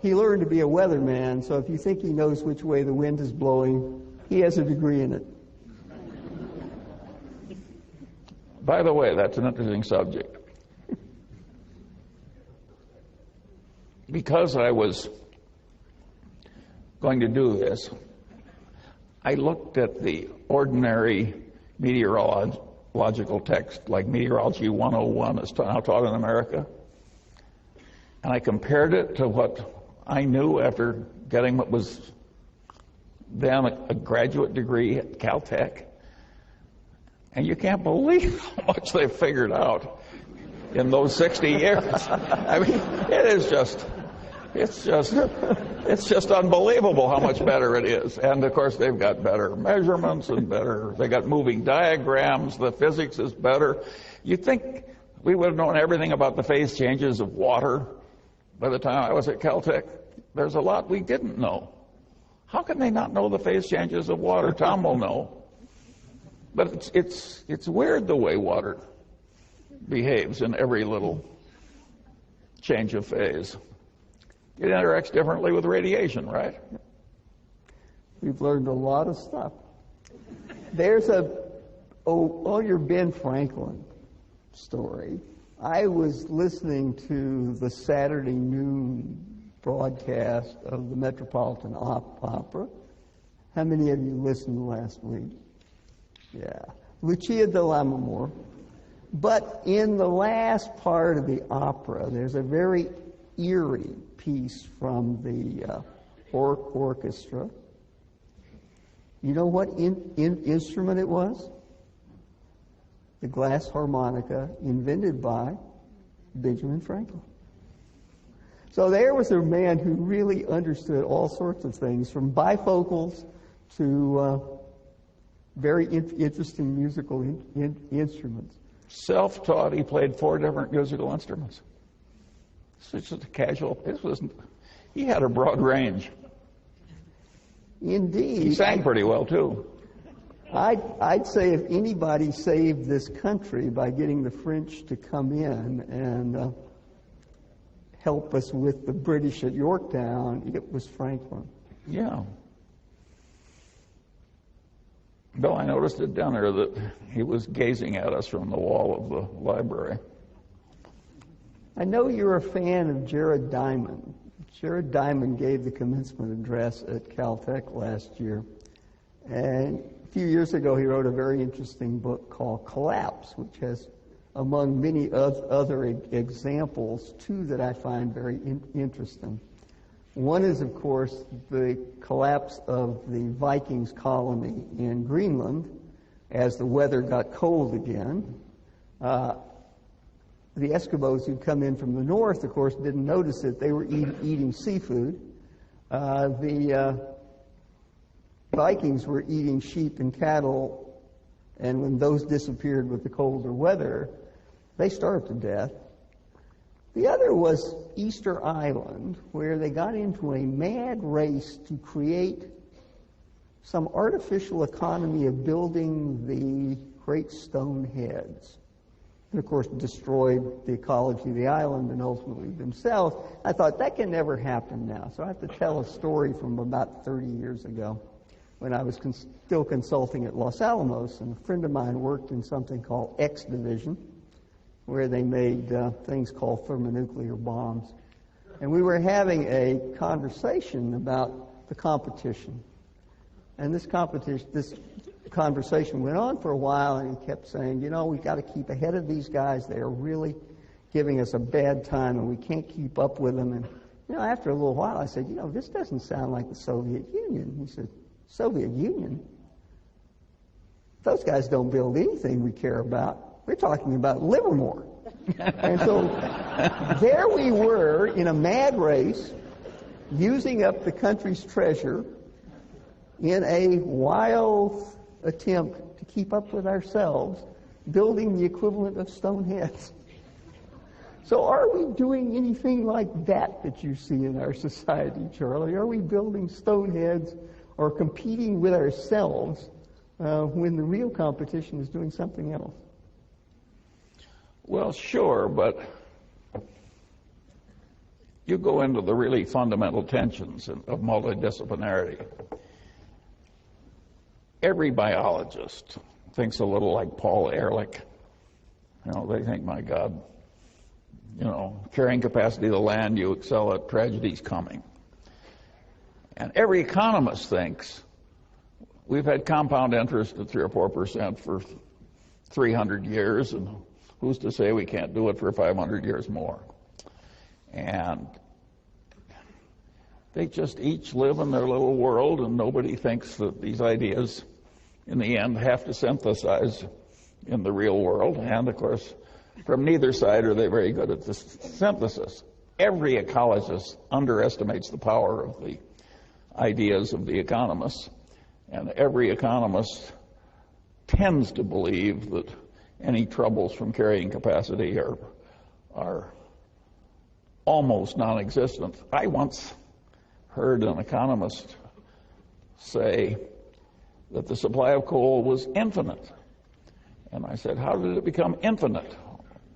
he learned to be a weatherman. So if you think he knows which way the wind is blowing, he has a degree in it. By the way, that's an interesting subject. Because I was going to do this, I looked at the ordinary meteorological text, like Meteorology 101 is now taught in America, and I compared it to what I knew after getting what was then a graduate degree at Caltech. And you can't believe how much they've figured out in those 60 years. I mean, it's just unbelievable how much better it is. And of course, they've got better measurements and they got moving diagrams. The physics is better. You'd think we would have known everything about the phase changes of water by the time I was at Caltech. There's a lot we didn't know. How can they not know the phase changes of water? Tom will know. But it's weird the way water behaves in every little change of phase. It interacts differently with radiation, right? We've learned a lot of stuff. There's your Ben Franklin story. I was listening to the Saturday noon broadcast of the Metropolitan Opera. How many of you listened last week? Yeah. Lucia de Lammermoor. But in the last part of the opera, there's a very eerie piece from the orchestra. You know what instrument it was? The glass harmonica, invented by Benjamin Franklin. So there was a man who really understood all sorts of things, from bifocals to very interesting musical instruments. Self-taught, he played 4 different musical instruments. It's just a casual. He had a broad range. Indeed. He sang pretty well too. I'd say if anybody saved this country by getting the French to come in and help us with the British at Yorktown, it was Franklin. Yeah. Bill, I noticed at dinner that he was gazing at us from the wall of the library. I know you're a fan of Jared Diamond. Jared Diamond gave the commencement address at Caltech last year. And a few years ago, he wrote a very interesting book called Collapse, which has, among many other examples, two that I find very interesting. One is, of course, the collapse of the Vikings colony in Greenland as the weather got cold again. The Eskimos who'd come in from the north, of course, didn't notice it. They were eating seafood. The Vikings were eating sheep and cattle, and when those disappeared with the colder weather, they starved to death. The other was Easter Island, where they got into a mad race to create some artificial economy of building the great stone heads. And of course destroyed the ecology of the island and ultimately themselves. I thought, that can never happen now. So I have to tell a story from about 30 years ago when I was still consulting at Los Alamos, and a friend of mine worked in something called X Division, where they made things called thermonuclear bombs. And we were having a conversation about the competition. And this conversation went on for a while, and he kept saying, you know, we've got to keep ahead of these guys. They are really giving us a bad time, and we can't keep up with them. And, you know, after a little while, I said, you know, this doesn't sound like the Soviet Union. He said, Soviet Union? Those guys don't build anything we care about. We're talking about Livermore. And so there we were in a mad race, using up the country's treasure in a wild attempt to keep up with ourselves, building the equivalent of stone heads. So are we doing anything like that you see in our society, Charlie? Are we building stone heads or competing with ourselves when the real competition is doing something else? Well, sure, but you go into the really fundamental tensions of multidisciplinarity. Every biologist thinks a little like Paul Ehrlich. You know, they think, my God, you know, carrying capacity of the land, you excel at tragedy's coming. And every economist thinks we've had compound interest at 3 or 4% for 300 years, and who's to say we can't do it for 500 years more? And they just each live in their little world, and nobody thinks that these ideas, in the end, have to synthesize in the real world. And, of course, from neither side are they very good at this synthesis. Every ecologist underestimates the power of the ideas of the economists, and every economist tends to believe that any troubles from carrying capacity are almost non-existent. I once heard an economist say that the supply of coal was infinite. And I said, how did it become infinite?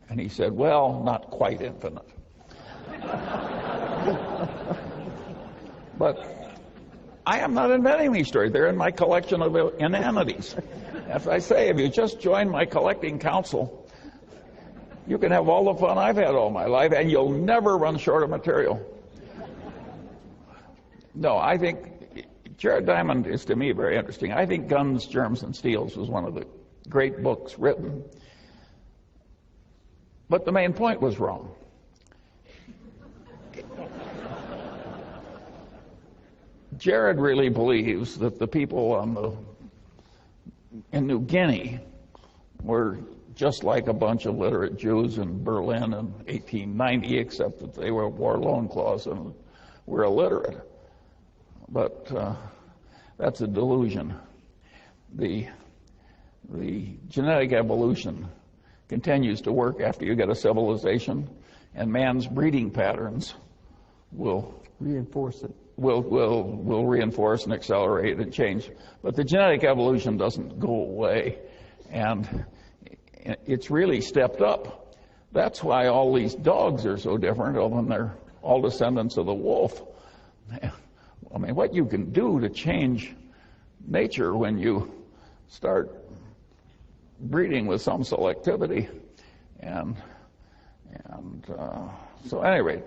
And he said, well, not quite infinite. But I am not inventing these stories. They're in my collection of inanities. As I say, if you just join my collecting council, you can have all the fun I've had all my life, and you'll never run short of material. No, I think Jared Diamond is, to me, very interesting. I think Guns, Germs, and Steels was one of the great books written. But the main point was wrong. Jared really believes that the people in New Guinea were just like a bunch of literate Jews in Berlin in 1890, except that they wore loincloths and were illiterate. But that's a delusion. The genetic evolution continues to work after you get a civilization, and man's breeding patterns will reinforce it. will reinforce and accelerate and change. But the genetic evolution doesn't go away, and it's really stepped up. That's why all these dogs are so different when they're all descendants of the wolf. I mean, what you can do to change nature when you start breeding with some selectivity, and so anyway,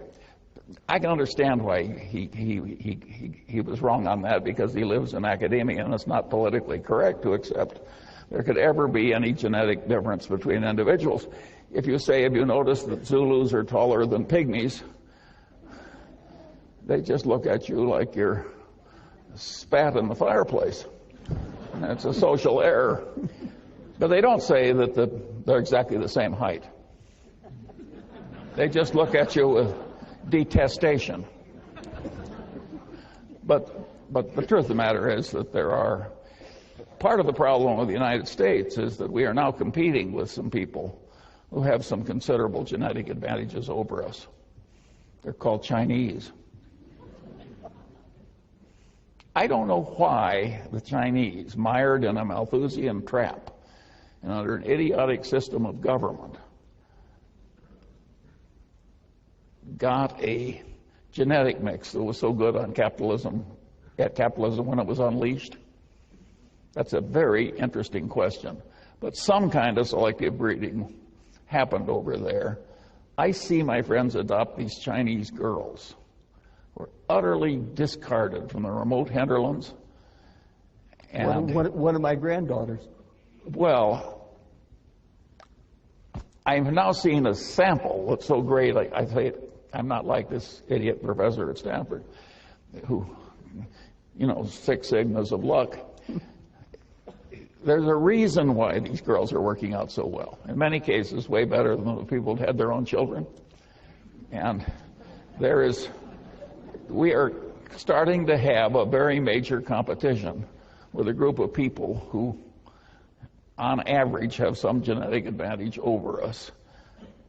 I can understand why he was wrong on that, because he lives in academia and it's not politically correct to accept there could ever be any genetic difference between individuals. If you notice that Zulus are taller than pygmies, they just look at you like you're spat in the fireplace. And it's a social error. But they don't say that they're exactly the same height. They just look at you with detestation. But the truth of the matter is that part of the problem of the United States is that we are now competing with some people who have some considerable genetic advantages over us. They're called Chinese. I don't know why the Chinese, mired in a Malthusian trap and under an idiotic system of government, got a genetic mix that was so good on capitalism when it was unleashed. That's a very interesting question. But some kind of selective breeding happened over there. I see my friends adopt these Chinese girls who are utterly discarded from the remote hinterlands. And one of my granddaughters. Well, I've now seen a sample that's so great, I say I'm not like this idiot professor at Stanford who, 6 sigmas of luck. There's a reason why these girls are working out so well. In many cases, way better than the people who had their own children. And we are starting to have a very major competition with a group of people who, on average, have some genetic advantage over us.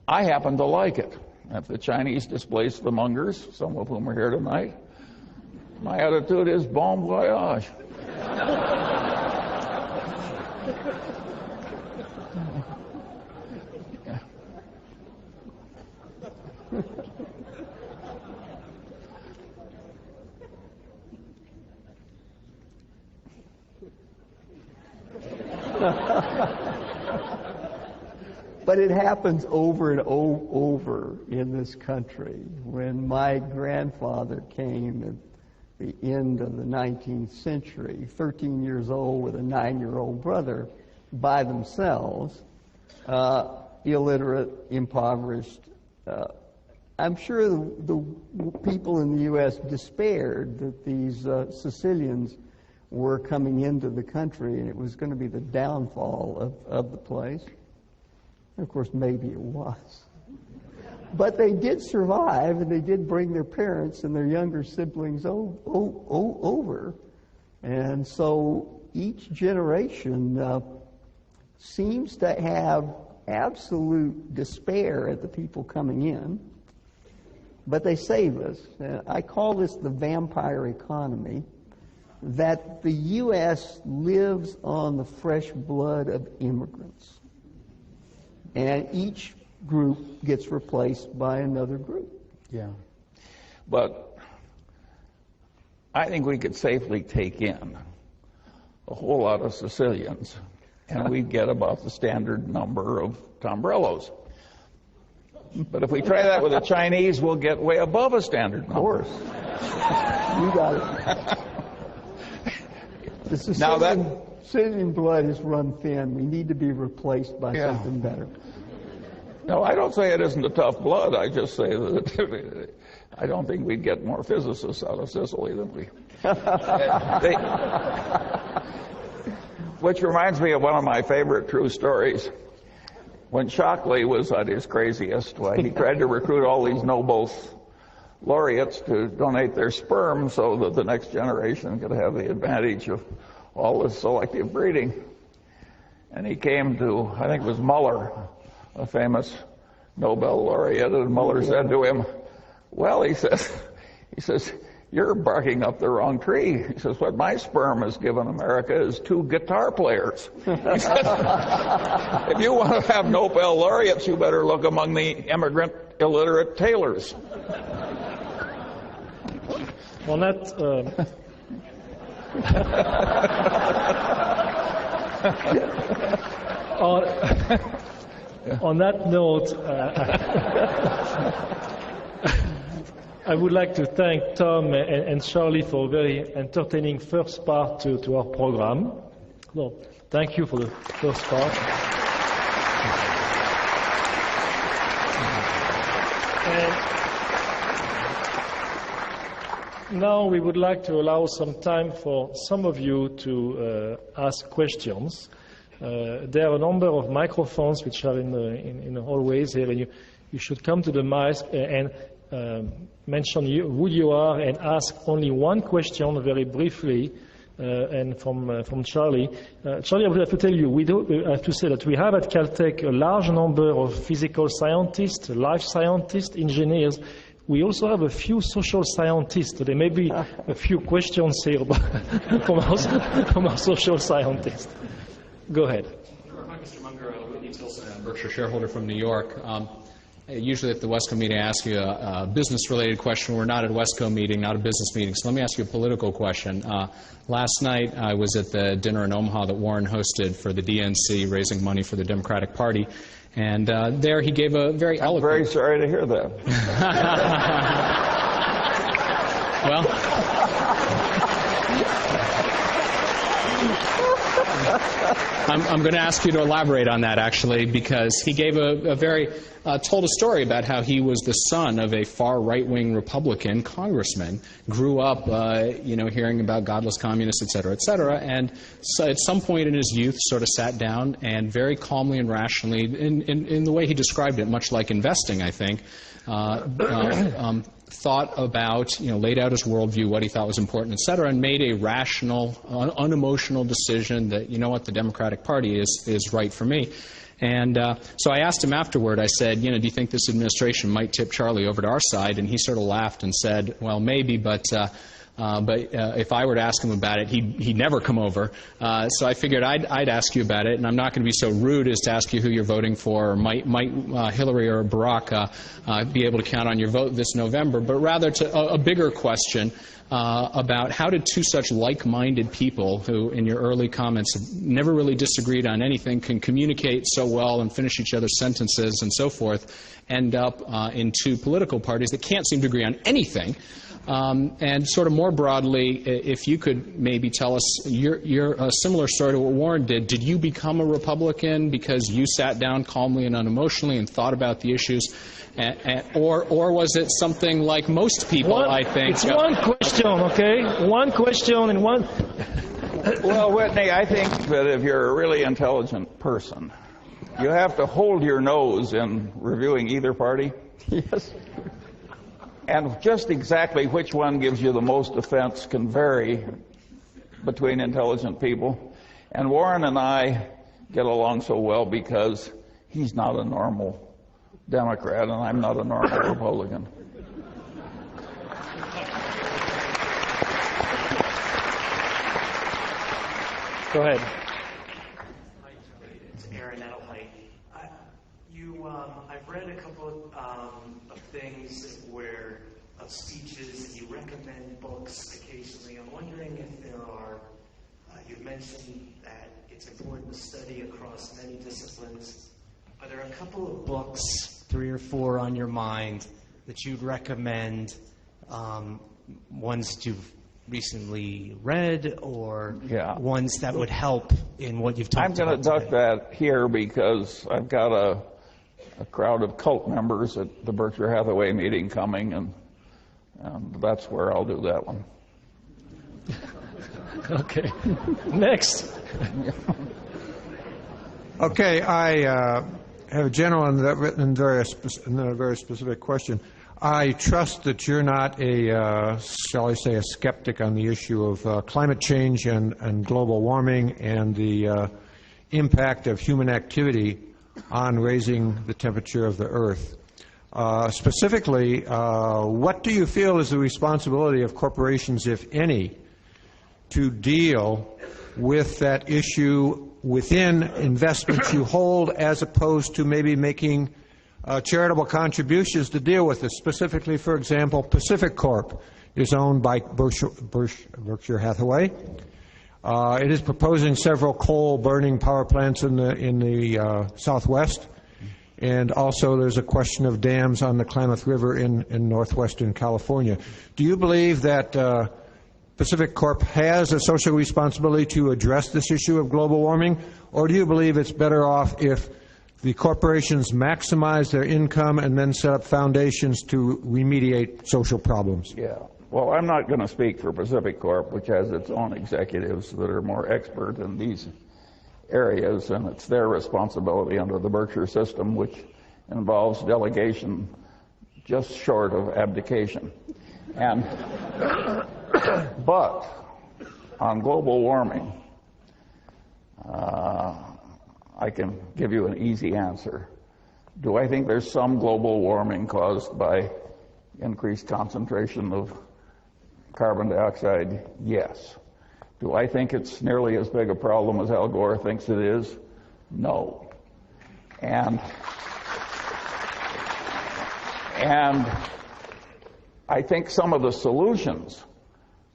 I happen to like it. If the Chinese displace the Mungers, some of whom are here tonight, my attitude is bon voyage. But it happens over and over in this country. When my grandfather came at the end of the 19th century, 13 years old with a 9-year-old brother by themselves, illiterate, impoverished, I'm sure the people in the U.S. despaired that these Sicilians were coming into the country and it was going to be the downfall of the place. Of course, maybe it was. But they did survive, and they did bring their parents and their younger siblings over. And so each generation seems to have absolute despair at the people coming in, but they save us. I call this the vampire economy, that the U.S. lives on the fresh blood of immigrants. And each group gets replaced by another group. Yeah. But I think we could safely take in a whole lot of Sicilians, and we'd get about the standard number of Tombrellos. But if we try that with the Chinese, we'll get way above a standard number. Of course. You got it. The Sicilian blood has run thin. We need to be replaced by something better. No, I don't say it isn't a tough blood. I just say that I don't think we'd get more physicists out of Sicily than we. Which reminds me of one of my favorite true stories. When Shockley was at his craziest, he tried to recruit all these Nobel laureates to donate their sperm so that the next generation could have the advantage of all this selective breeding. And he came to, I think it was Muller, a famous Nobel laureate, and Muller said to him, well, he says, you're barking up the wrong tree. He says, what my sperm has given America is 2 guitar players. He says, if you want to have Nobel laureates, you better look among the immigrant illiterate tailors. On that, on that note, I would like to thank Tom and Charlie for a very entertaining first part to our program. So, thank you for the first part. And now we would like to allow some time for some of you to ask questions. There are a number of microphones which are in the hallways here, and you should come to the mic and mention who you are and ask only one question very briefly. And from Charlie. Charlie, I would have to tell you, I have to say that we have at Caltech a large number of physical scientists, life scientists, engineers. We also have a few social scientists. So there may be a few questions here from our social scientists. Go ahead. Hi, Mr. Munger. Whitney Tilson, a Berkshire shareholder from New York. Usually at the Wesco meeting, I ask you a business-related question. We're not at a Wesco meeting, not a business meeting. So let me ask you a political question. Last night, I was at the dinner in Omaha that Warren hosted for the DNC, raising money for the Democratic Party. And there he gave a very eloquent... I'm very sorry to hear that. Well... I'm going to ask you to elaborate on that, actually, because he gave told a story about how he was the son of a far right-wing Republican congressman, grew up, hearing about godless communists, et cetera, and so at some point in his youth sort of sat down and very calmly and rationally, in the way he described it, much like investing, I think, thought about, laid out his worldview, what he thought was important, et cetera, and made a rational, unemotional decision that, the Democratic Party is right for me. And so I asked him afterward, I said, do you think this administration might tip Charlie over to our side? And he sort of laughed and said, well, maybe, but if I were to ask him about it, he'd never come over. So I figured I'd ask you about it, and I'm not going to be so rude as to ask you who you're voting for, or might Hillary or Barack be able to count on your vote this November, but rather to a bigger question about how did two such like-minded people, who in your early comments have never really disagreed on anything, can communicate so well and finish each other's sentences and so forth, end up in two political parties that can't seem to agree on anything. And sort of more broadly, if you could maybe tell us your similar story to what Warren did. Did you become a Republican because you sat down calmly and unemotionally and thought about the issues, or was it something like most people? I think it's one question, okay? One question and one. Well, Whitney, I think that if you're a really intelligent person, you have to hold your nose in reviewing either party. Yes. And just exactly which one gives you the most offense can vary between intelligent people. And Warren and I get along so well because he's not a normal Democrat and I'm not a normal Republican. Go ahead. I've read a couple of things of speeches, and you recommend books occasionally. I'm wondering if there are, you've mentioned that it's important to study across many disciplines. Are there a couple of books, 3 or 4 on your mind, that you'd recommend, ones that you've recently read, or ones that would help in what you've talked about? I'm going to duck that here because I've got a crowd of cult members at the Berkshire Hathaway meeting coming, and that's where I'll do that one. Okay. Next. Okay, I have a gentleman that written in a very specific question. I trust that you're not shall I say, a skeptic on the issue of climate change and global warming and the impact of human activity on raising the temperature of the Earth. Specifically, what do you feel is the responsibility of corporations, if any, to deal with that issue within investments you hold, as opposed to maybe making charitable contributions to deal with it? Specifically, for example, Pacific Corp is owned by Berkshire Hathaway. It is proposing several coal-burning power plants in the Southwest, and also there's a question of dams on the Klamath River in northwestern California. Do you believe that Pacific Corp has a social responsibility to address this issue of global warming, or do you believe it's better off if the corporations maximize their income and then set up foundations to remediate social problems? Yeah. Well, I'm not going to speak for Pacific Corp, which has its own executives that are more expert in these areas, and it's their responsibility under the Berkshire system, which involves delegation just short of abdication. And but on global warming, I can give you an easy answer. Do I think there's some global warming caused by increased concentration of carbon dioxide? Yes. Do I think it's nearly as big a problem as Al Gore thinks it is? No. And I think some of the solutions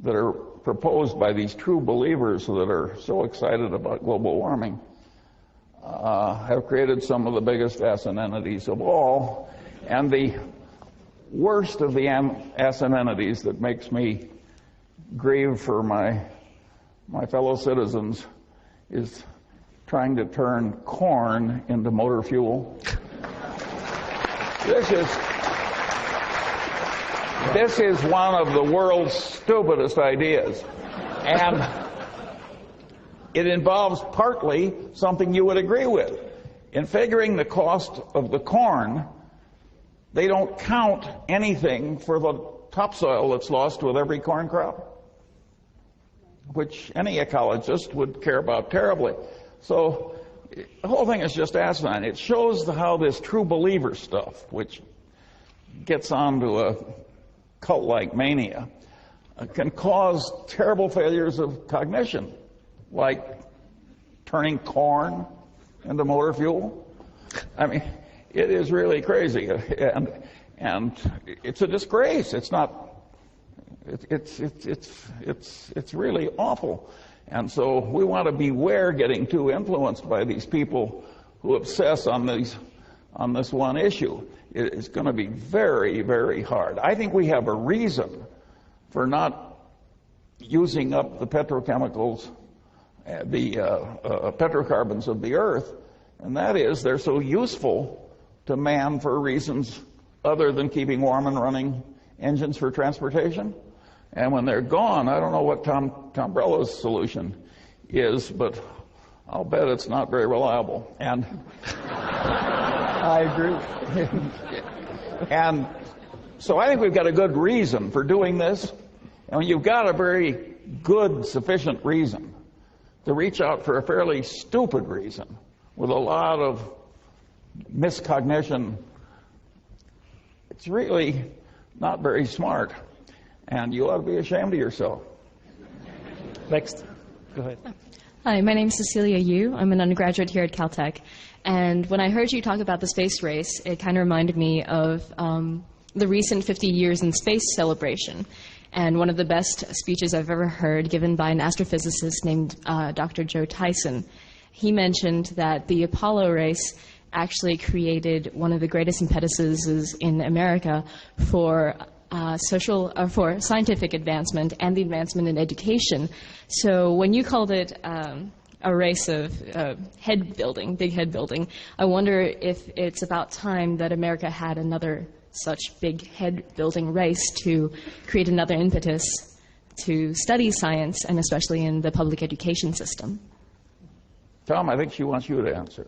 that are proposed by these true believers that are so excited about global warming have created some of the biggest asin entities of all. And the worst of the asin entities that makes me grieve for my fellow citizens is trying to turn corn into motor fuel. This is one of the world's stupidest ideas. And it involves partly something you would agree with. In figuring the cost of the corn, they don't count anything for the topsoil that's lost with every corn crop, which any ecologist would care about terribly. So the whole thing is just asinine. It shows how this true believer stuff, which gets onto a cult-like mania, can cause terrible failures of cognition, like turning corn into motor fuel. I mean, it is really crazy, and it's a disgrace. It's not. It's really awful, and so we want to beware getting too influenced by these people who obsess on this one issue. It's going to be very, very hard. I think we have a reason for not using up the petrochemicals, the petrocarbons of the earth, and that is they're so useful to man for reasons other than keeping warm and running engines for transportation. And when they're gone, I don't know what Tombrello's solution is, but I'll bet it's not very reliable. And I agree. And so I think we've got a good reason for doing this. And when you've got a very good, sufficient reason to reach out for a fairly stupid reason with a lot of miscognition, it's really not very smart. And you ought to be ashamed of yourself. Next. Go ahead. Hi, my name is Cecilia Yu. I'm an undergraduate here at Caltech. And when I heard you talk about the space race, it kind of reminded me of the recent 50 years in space celebration. And one of the best speeches I've ever heard given by an astrophysicist named Dr. Joe Tyson. He mentioned that the Apollo race actually created one of the greatest impetuses in America for for scientific advancement and the advancement in education. So when you called it a race of head building, big head building, I wonder if it's about time that America had another such big head building race to create another impetus to study science, and especially in the public education system. Tom, I think she wants you to answer.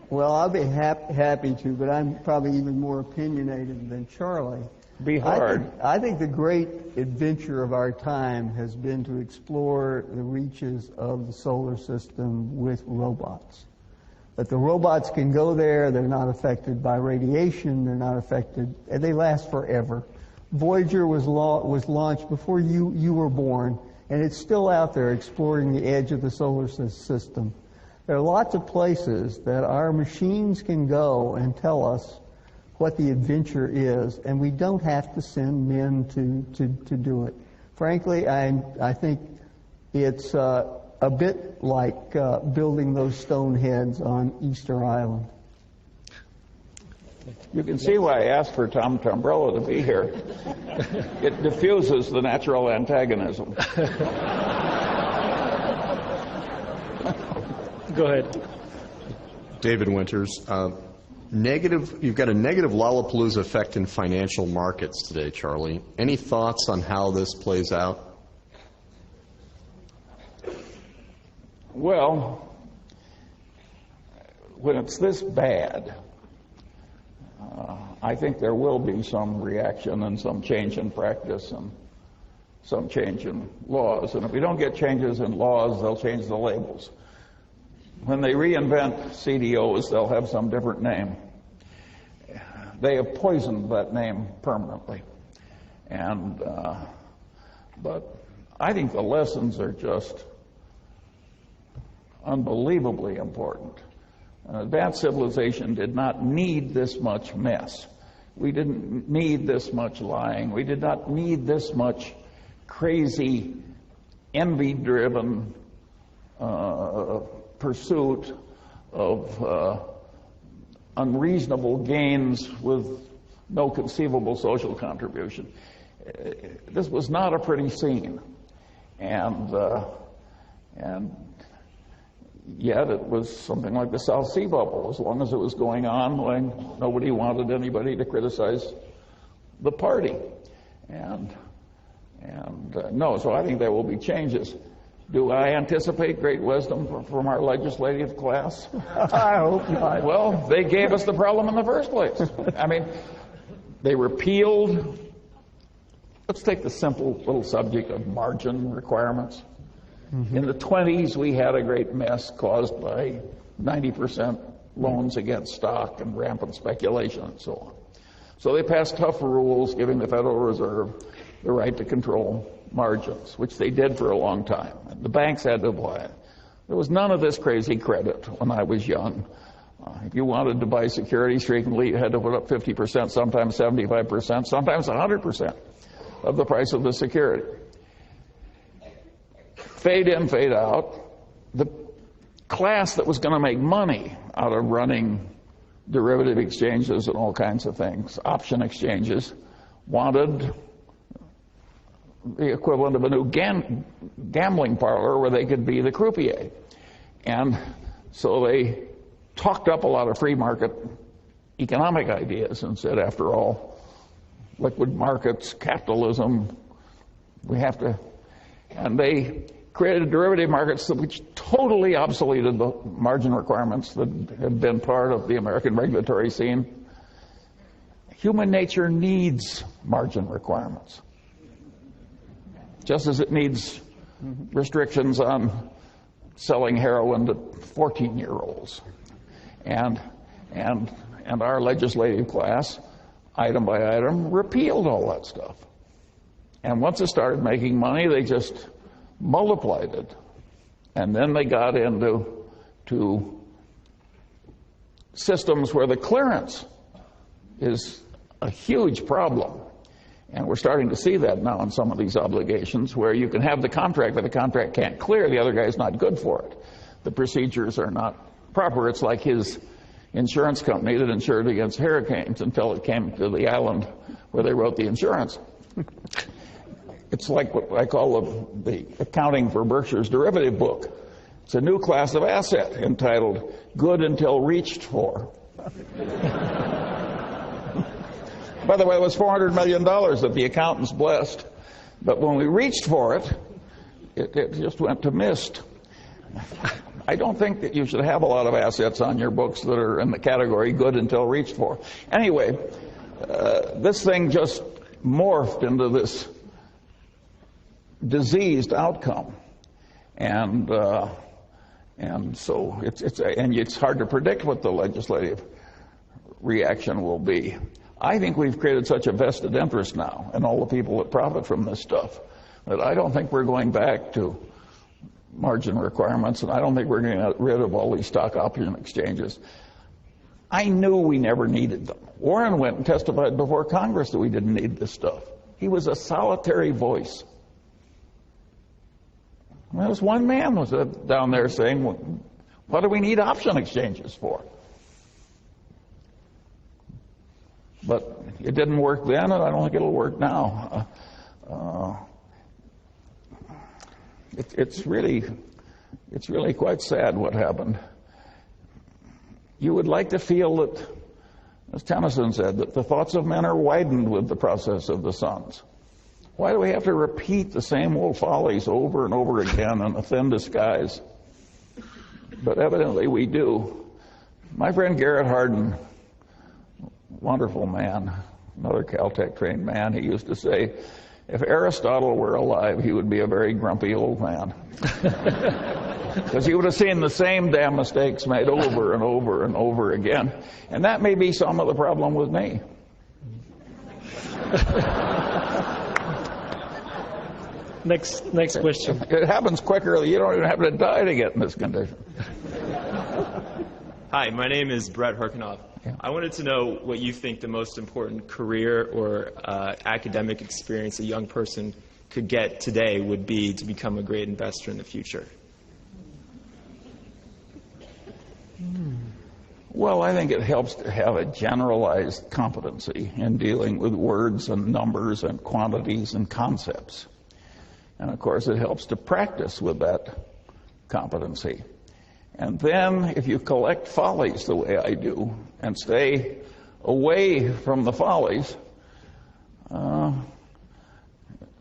Well, I'll be happy to, but I'm probably even more opinionated than Charlie. be hard. I think the great adventure of our time has been to explore the reaches of the solar system with robots. That the robots can go there, they're not affected by radiation, they're not affected, and they last forever. Voyager was launched before you were born, and it's still out there exploring the edge of the solar system. There are lots of places that our machines can go and tell us what the adventure is, and we don't have to send men to do it. Frankly, I think it's a bit like building those stone heads on Easter Island. You can see why I asked for Tom Tombrello to be here. It diffuses the natural antagonism. Go ahead. David Winters. You've got a negative Lollapalooza effect in financial markets today, Charlie. Any thoughts on how this plays out? Well, when it's this bad, I think there will be some reaction and some change in practice and some change in laws. And if we don't get changes in laws, they'll change the labels. When they reinvent CDOs, they'll have some different name. They have poisoned that name permanently. And but I think the lessons are just unbelievably important. Advanced civilization did not need this much mess. We didn't need this much lying. We did not need this much crazy, envy-driven pursuit of unreasonable gains with no conceivable social contribution. This was not a pretty scene, and yet it was something like the South Sea Bubble. As long as it was going on, when nobody wanted anybody to criticize the party, and no. So I think there will be changes. Do I anticipate great wisdom from our legislative class? I hope not. Well, they gave us the problem in the first place. I mean, they repealed. Let's take the simple little subject of margin requirements. In the 20s, we had a great mess caused by 90% loans against stock and rampant speculation and so on. So they passed tough rules giving the Federal Reserve the right to control margins, which they did for a long time. And the banks had to apply it. There was none of this crazy credit when I was young. If you wanted to buy securities frequently, you had to put up 50%, sometimes 75%, sometimes 100% of the price of the security. Fade in, fade out. The class that was going to make money out of running derivative exchanges and all kinds of things, option exchanges, wanted the equivalent of a new gambling parlor where they could be the croupier. And so they talked up a lot of free market economic ideas and said, after all, liquid markets, capitalism, we have to, and they created derivative markets which totally obsoleted the margin requirements that had been part of the American regulatory scene. Human nature needs margin requirements, just as it needs restrictions on selling heroin to 14-year-olds. And our legislative class, item by item, repealed all that stuff. And once it started making money, they just multiplied it. And then they got into systems where the clearance is a huge problem. And we're starting to see that now in some of these obligations, where you can have the contract, but the contract can't clear. The other guy's not good for it. The procedures are not proper. It's like his insurance company that insured against hurricanes until it came to the island where they wrote the insurance. It's like what I call the accounting for Berkshire's derivative book. It's a new class of asset entitled good until reached for. By the way, it was $400 million that the accountants blessed. But when we reached for it, it just went to mist. I don't think that you should have a lot of assets on your books that are in the category good until reached for. Anyway, this thing just morphed into this diseased outcome, and so it's hard to predict what the legislative reaction will be. I think we've created such a vested interest now in all the people that profit from this stuff that I don't think we're going back to margin requirements, and I don't think we're going to get rid of all these stock option exchanges. I knew we never needed them. Warren went and testified before Congress that we didn't need this stuff. He was a solitary voice. Well, this one man was down there saying, what do we need option exchanges for? But it didn't work then, and I don't think it'll work now. It's really quite sad what happened. You would like to feel that, as Tennyson said, that the thoughts of men are widened with the process of the suns. Why do we have to repeat the same old follies over and over again in a thin disguise? But evidently we do. My friend Garrett Hardin, wonderful man, another Caltech trained man, he used to say, if Aristotle were alive, he would be a very grumpy old man. Because he would have seen the same damn mistakes made over and over and over again. And that may be some of the problem with me. Next question. It happens quicker. You don't even have to die to get in this condition. Hi, my name is Brett Herkenhoff. Yeah. I wanted to know what you think the most important career or academic experience a young person could get today would be to become a great investor in the future. Well, I think it helps to have a generalized competency in dealing with words and numbers and quantities and concepts. And of course, it helps to practice with that competency. And then, if you collect follies the way I do and stay away from the follies,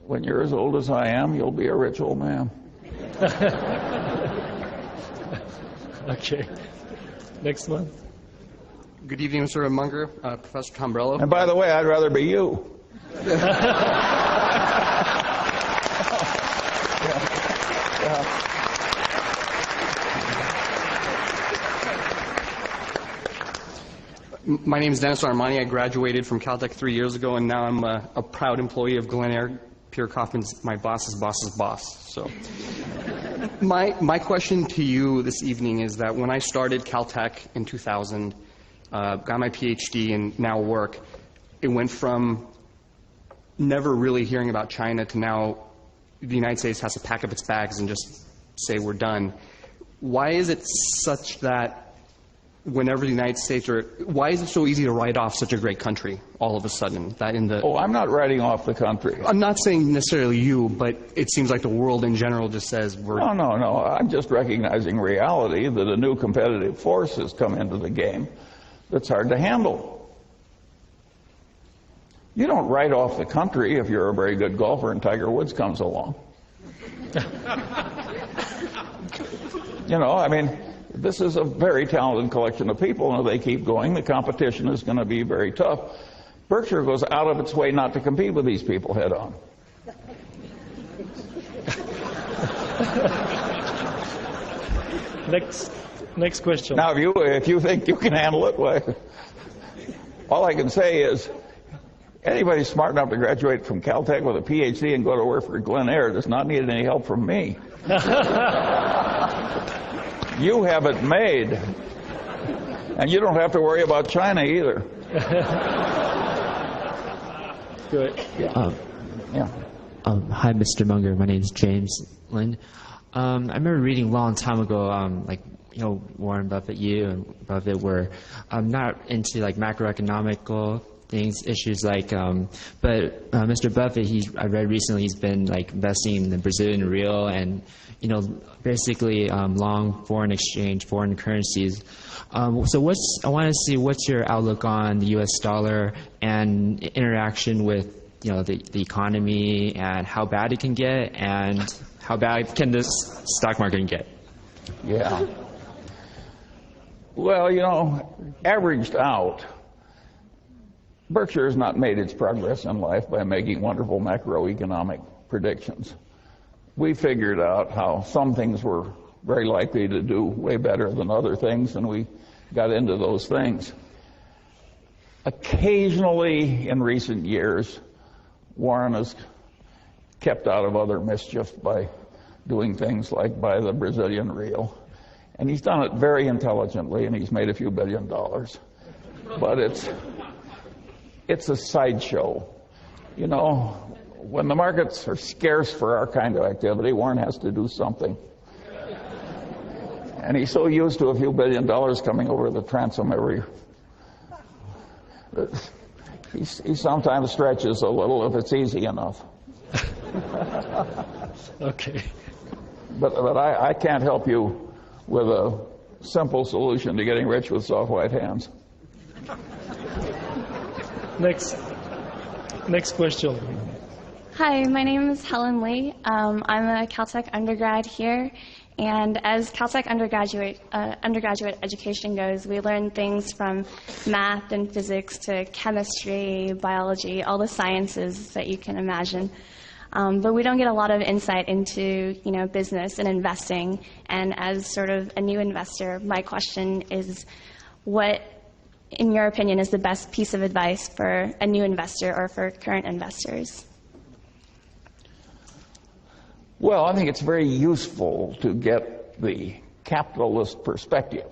when you're as old as I am, you'll be a rich old man. Okay. Next one. Good evening, Mr. Munger, Professor Tombrello. And by the way, I'd rather be you. My name is Dennis Armani. I graduated from Caltech 3 years ago, and now I'm a proud employee of Glen Eyre. Pierre Kaufman's my boss's boss's boss. So, my question to you this evening is that when I started Caltech in 2000, got my PhD and now work, it went from never really hearing about China to now the United States has to pack up its bags and just say we're done. Why is it such that whenever the United States, or why is it so easy to write off such a great country all of a sudden? Oh, I'm not writing off the country. I'm not saying necessarily you, but it seems like the world in general just says we're... No. I'm just recognizing reality that a new competitive force has come into the game that's hard to handle. You don't write off the country if you're a very good golfer and Tiger Woods comes along. This is a very talented collection of people, and if they keep going, the competition is going to be very tough. Berkshire goes out of its way not to compete with these people head on. Next question. Now, if you think you can handle it, well, all I can say is anybody smart enough to graduate from Caltech with a PhD and go to work for Glen Eyre does not need any help from me. You have it made. And you don't have to worry about China either. Good. Hi, Mr. Munger. My name is James Lynn. I remember reading a long time ago, Warren Buffett, you and Buffett were not into macroeconomical things, issues but Mr. Buffett, I read recently he's been investing in the Brazilian real and basically long foreign exchange, foreign currencies. So I want to see what's your outlook on the U.S. dollar and interaction with the economy and how bad it can get and how bad can the stock market get? Yeah. Well, averaged out, Berkshire has not made its progress in life by making wonderful macroeconomic predictions. We figured out how some things were very likely to do way better than other things, and we got into those things. Occasionally, in recent years, Warren has kept out of other mischief by doing things like buy the Brazilian real. And he's done it very intelligently, and he's made a few $1 billion. But it's a sideshow. You know, when the markets are scarce for our kind of activity, Warren has to do something. And he's so used to a few $1 billion coming over the transom every... He sometimes stretches a little if it's easy enough. Okay. But I can't help you with a simple solution to getting rich with soft white hands. Next question. Hi, my name is Helen Lee. I'm a Caltech undergrad here, and as Caltech undergraduate education goes, we learn things from math and physics to chemistry, biology, all the sciences that you can imagine. But we don't get a lot of insight into, business and investing. And as sort of a new investor, my question is, what, in your opinion, is the best piece of advice for a new investor or for current investors? Well, I think it's very useful to get the capitalist perspective.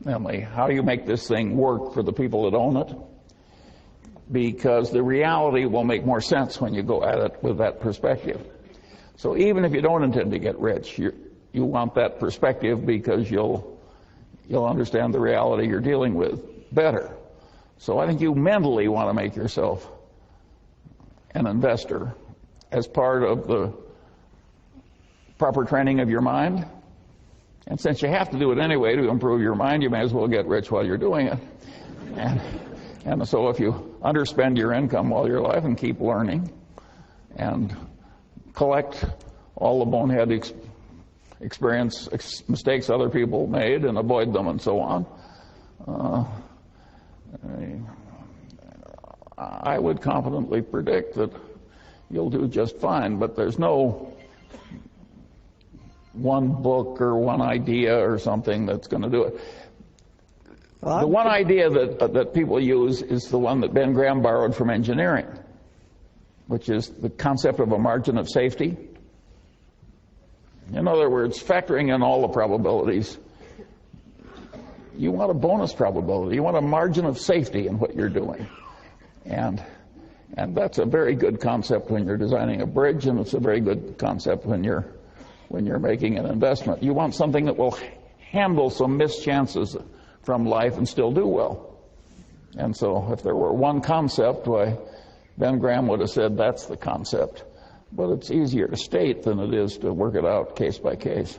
Namely, how do you make this thing work for the people that own it? Because the reality will make more sense when you go at it with that perspective. So even if you don't intend to get rich, you want that perspective because you'll understand the reality you're dealing with better. So I think you mentally want to make yourself an investor as part of the proper training of your mind. And since you have to do it anyway to improve your mind, you may as well get rich while you're doing it. And so if you underspend your income while you're alive and keep learning and collect all the bonehead mistakes other people made and avoid them and so on, I would confidently predict that you'll do just fine. But there's no one book or one idea or something that's going to do it. The one idea that people use is the one that Ben Graham borrowed from engineering, which is the concept of a margin of safety. In other words, factoring in all the probabilities, you want a bonus probability. You want a margin of safety in what you're doing. And that's a very good concept when you're designing a bridge, and it's a very good concept when you're making an investment. You want something that will handle some mischances from life and still do well. And so if there were one concept, why, Ben Graham would have said that's the concept. But it's easier to state than it is to work it out case by case.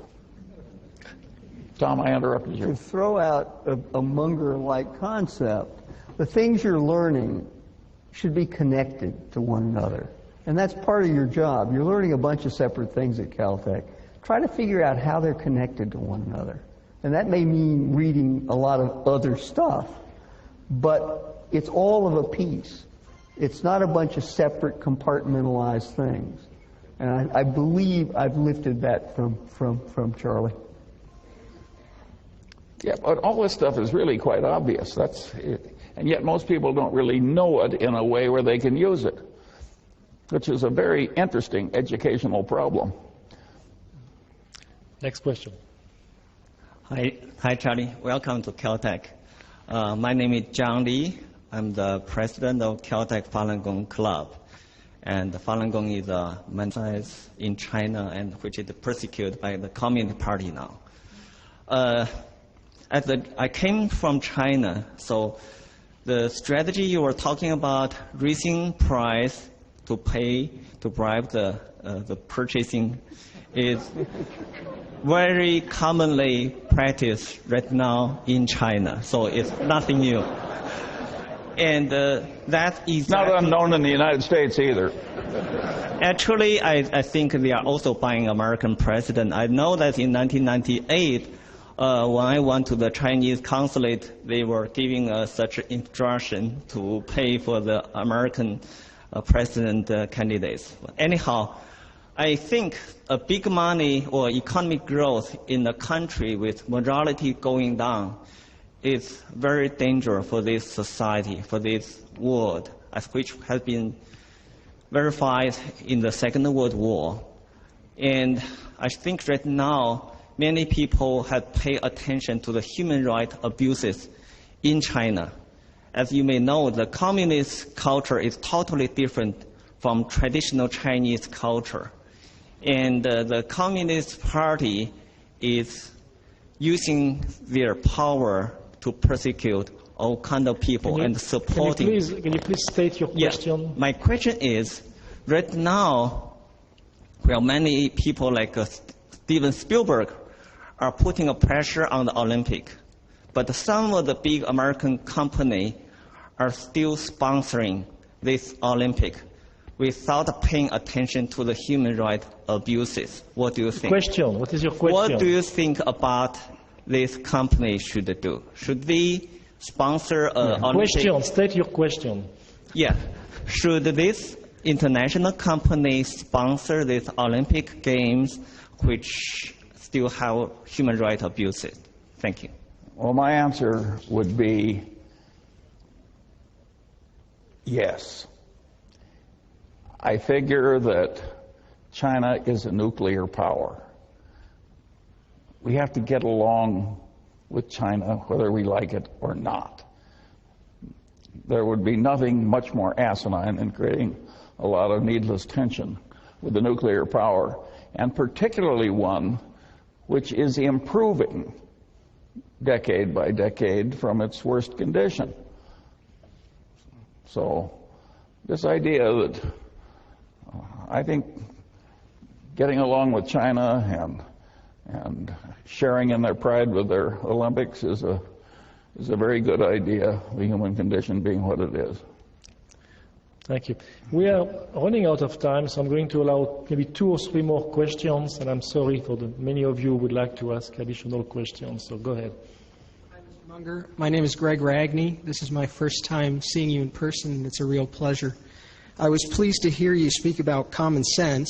Tom, I interrupted you. To throw out a Munger-like concept, the things you're learning should be connected to one another. And that's part of your job. You're learning a bunch of separate things at Caltech. Try to figure out how they're connected to one another. And that may mean reading a lot of other stuff, but it's all of a piece. It's not a bunch of separate compartmentalized things. And I believe I've lifted that from Charlie. Yeah, but all this stuff is really quite obvious. That's it. And yet most people don't really know it in a way where they can use it, which is a very interesting educational problem. Next question. Hi, Charlie. Welcome to Caltech. My name is John Lee. I'm the president of Caltech Falun Gong Club. And the Falun Gong is a movement in China, and which is persecuted by the Communist Party now. I came from China, so the strategy you were talking about, raising price to bribe the purchasing, is very commonly practiced right now in China. So it's nothing new. And that is not unknown in the United States either. Actually, I think they are also buying American president. I know that in 1998, When I went to the Chinese consulate, they were giving us such instruction to pay for the American president candidates. Anyhow, I think a big money or economic growth in a country with morality going down is very dangerous for this society, for this world, as which has been verified in the Second World War. And I think right now, many people have paid attention to the human rights abuses in China. As you may know, the communist culture is totally different from traditional Chinese culture. And the Communist Party is using their power to persecute all kinds of people and supporting. Can you please state your question? Yeah. My question is, right now, well, many people like Steven Spielberg are putting a pressure on the Olympic, but some of the big American companies are still sponsoring this Olympic without paying attention to the human rights abuses. What do you think? Question. What is your question? What do you think about this company should do? Should they sponsor an Olympic? Question. State your question. Yeah. Should this international company sponsor these Olympic Games which still have human rights abuses? Thank you. Well, my answer would be yes. I figure that China is a nuclear power. We have to get along with China whether we like it or not. There would be nothing much more asinine than creating a lot of needless tension with a nuclear power, and particularly one which is improving decade by decade from its worst condition. So this idea that I think getting along with China and sharing in their pride with their Olympics is a very good idea, the human condition being what it is. Thank you. We are running out of time, so I'm going to allow maybe 2 or 3 more questions, and I'm sorry for the many of you who would like to ask additional questions, so go ahead. Hi, Mr. Munger. My name is Greg Ragney. This is my first time seeing you in person, and it's a real pleasure. I was pleased to hear you speak about common sense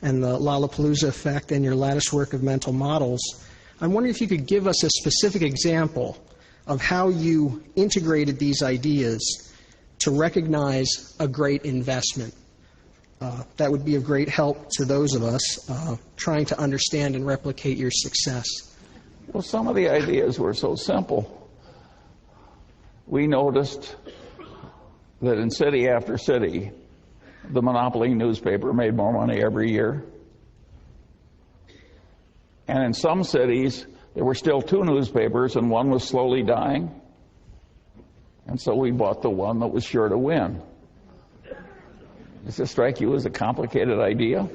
and the Lollapalooza effect and your latest work of mental models. I'm wondering if you could give us a specific example of how you integrated these ideas to recognize a great investment. That would be of great help to those of us trying to understand and replicate your success. Well, some of the ideas were so simple. We noticed that in city after city, the monopoly newspaper made more money every year. And in some cities, there were still 2 newspapers and one was slowly dying. And so we bought the one that was sure to win. Does this strike you as a complicated idea?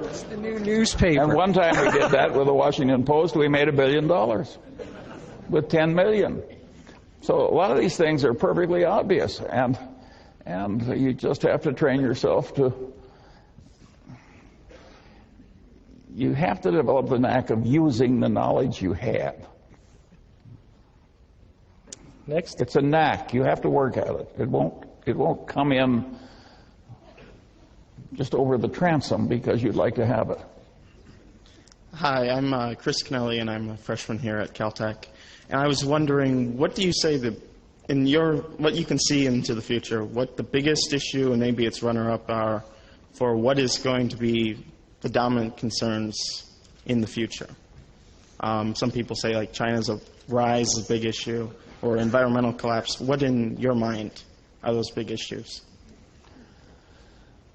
It's the new newspaper. And one time we did that with the Washington Post. We made $1 billion with 10 million. So a lot of these things are perfectly obvious, and you just have to train yourself to. You have to develop the knack of using the knowledge you have. Next. It's a knack. You have to work at it. It won't come in just over the transom because you'd like to have it. Hi, I'm Chris Kennelly, and I'm a freshman here at Caltech. And I was wondering, what do you say what you can see into the future, what the biggest issue and maybe its runner-up are for what is going to be the dominant concerns in the future? Some people say like China's rise is a big issue, or environmental collapse. What in your mind are those big issues?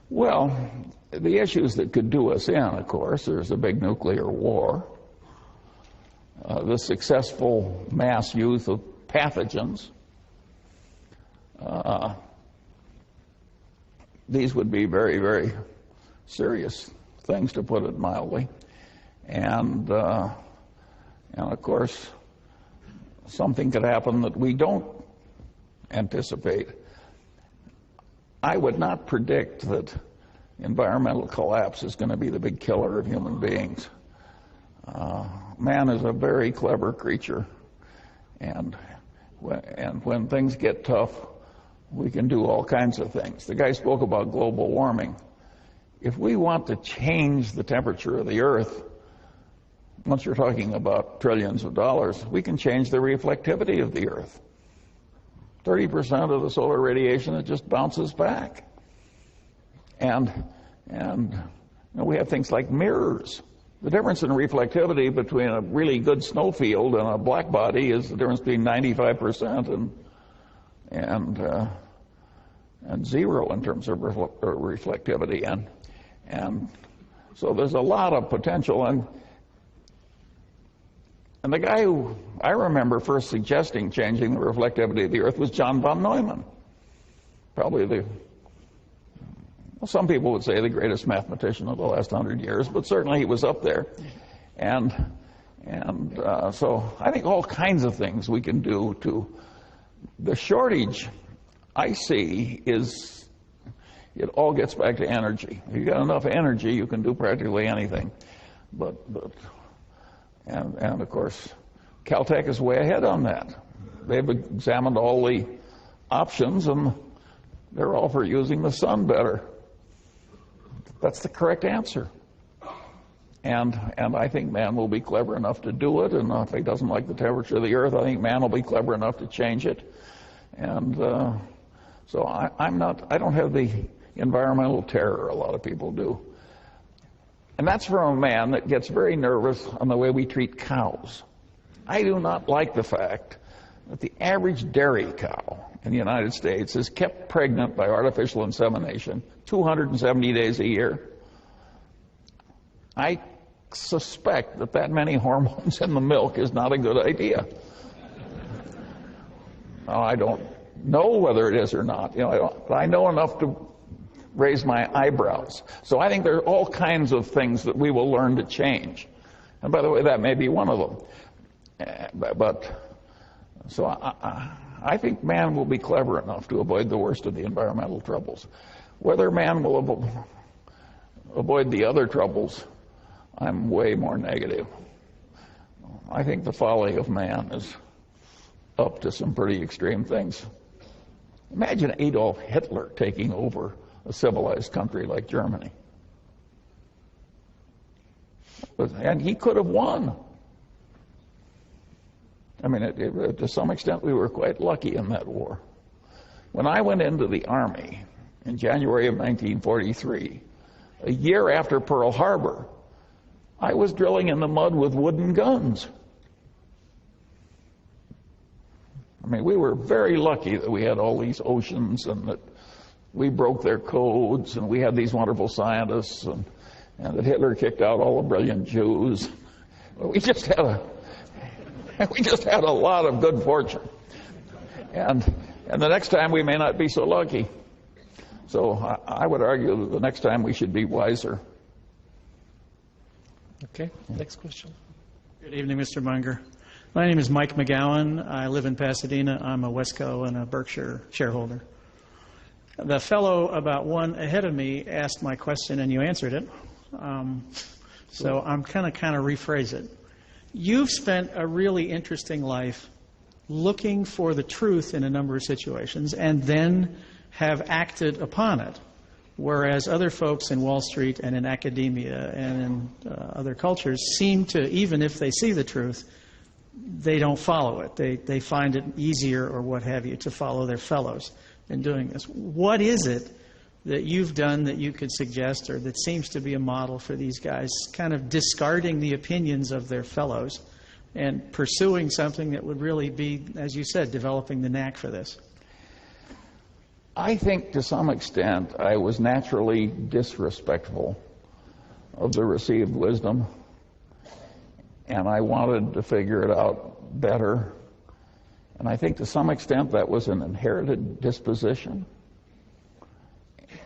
Well, the issues that could do us in, of course, there's a big nuclear war, the successful mass use of pathogens. These would be very, very serious things, to put it mildly. And of course, something could happen that we don't anticipate. I would not predict that environmental collapse is going to be the big killer of human beings. Man is a very clever creature, and when things get tough, we can do all kinds of things. The guy spoke about global warming. If we want to change the temperature of the Earth, once you're talking about trillions of dollars, we can change the reflectivity of the Earth. 30% of the solar radiation, it just bounces back. And we have things like mirrors. The difference in reflectivity between a really good snowfield and a black body is the difference between 95% and zero in terms of reflectivity. And so there's a lot of potential. And the guy who I remember first suggesting changing the reflectivity of the Earth was John von Neumann. Probably some people would say the greatest mathematician of the last 100 years, but certainly he was up there. And so I think all kinds of things we can do to... The shortage I see is it all gets back to energy. If you've got enough energy, you can do practically anything. And of course, Caltech is way ahead on that. They've examined all the options, and they're all for using the sun better. That's the correct answer. And I think man will be clever enough to do it, and if he doesn't like the temperature of the Earth, I think man will be clever enough to change it. And so I don't have the environmental terror a lot of people do. And that's from a man that gets very nervous on the way we treat cows. I do not like the fact that the average dairy cow in the United States is kept pregnant by artificial insemination 270 days a year. I suspect that many hormones in the milk is not a good idea. Now, I don't know whether it is or not. But I know enough to raise my eyebrows. So I think there are all kinds of things that we will learn to change. And by the way, that may be one of them. So I think man will be clever enough to avoid the worst of the environmental troubles. Whether man will avoid the other troubles, I'm way more negative. I think the folly of man is up to some pretty extreme things. Imagine Adolf Hitler taking over a civilized country like Germany. And he could have won. I mean, to some extent, we were quite lucky in that war. When I went into the Army in January of 1943, a year after Pearl Harbor, I was drilling in the mud with wooden guns. I mean, we were very lucky that we had all these oceans and that we broke their codes and we had these wonderful scientists and that Hitler kicked out all the brilliant Jews. We just had a lot of good fortune. And the next time we may not be so lucky. So I would argue that the next time we should be wiser. Okay, next question. Good evening, Mr. Munger. My name is Mike McGowan. I live in Pasadena. I'm a Wesco and a Berkshire shareholder. The fellow about one ahead of me asked my question and you answered it. So I'm kind of rephrase it. You've spent a really interesting life looking for the truth in a number of situations and then have acted upon it, whereas other folks in Wall Street and in academia and in other cultures seem to, even if they see the truth, they don't follow it. They find it easier or what have you to follow their fellows in doing this. What is it that you've done that you could suggest or that seems to be a model for these guys kind of discarding the opinions of their fellows and pursuing something that would really be, as you said, developing the knack for this? I think to some extent I was naturally disrespectful of the received wisdom, and I wanted to figure it out better. And I think to some extent that was an inherited disposition.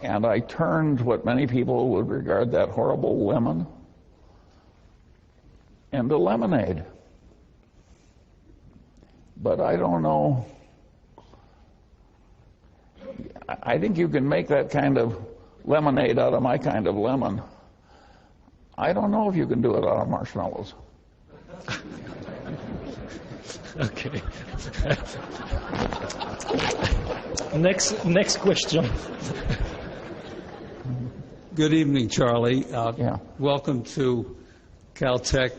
And I turned what many people would regard that horrible lemon into lemonade. But I don't know. I think you can make that kind of lemonade out of my kind of lemon. I don't know if you can do it out of marshmallows. Okay. Next question. Good evening, Charlie. Welcome to Caltech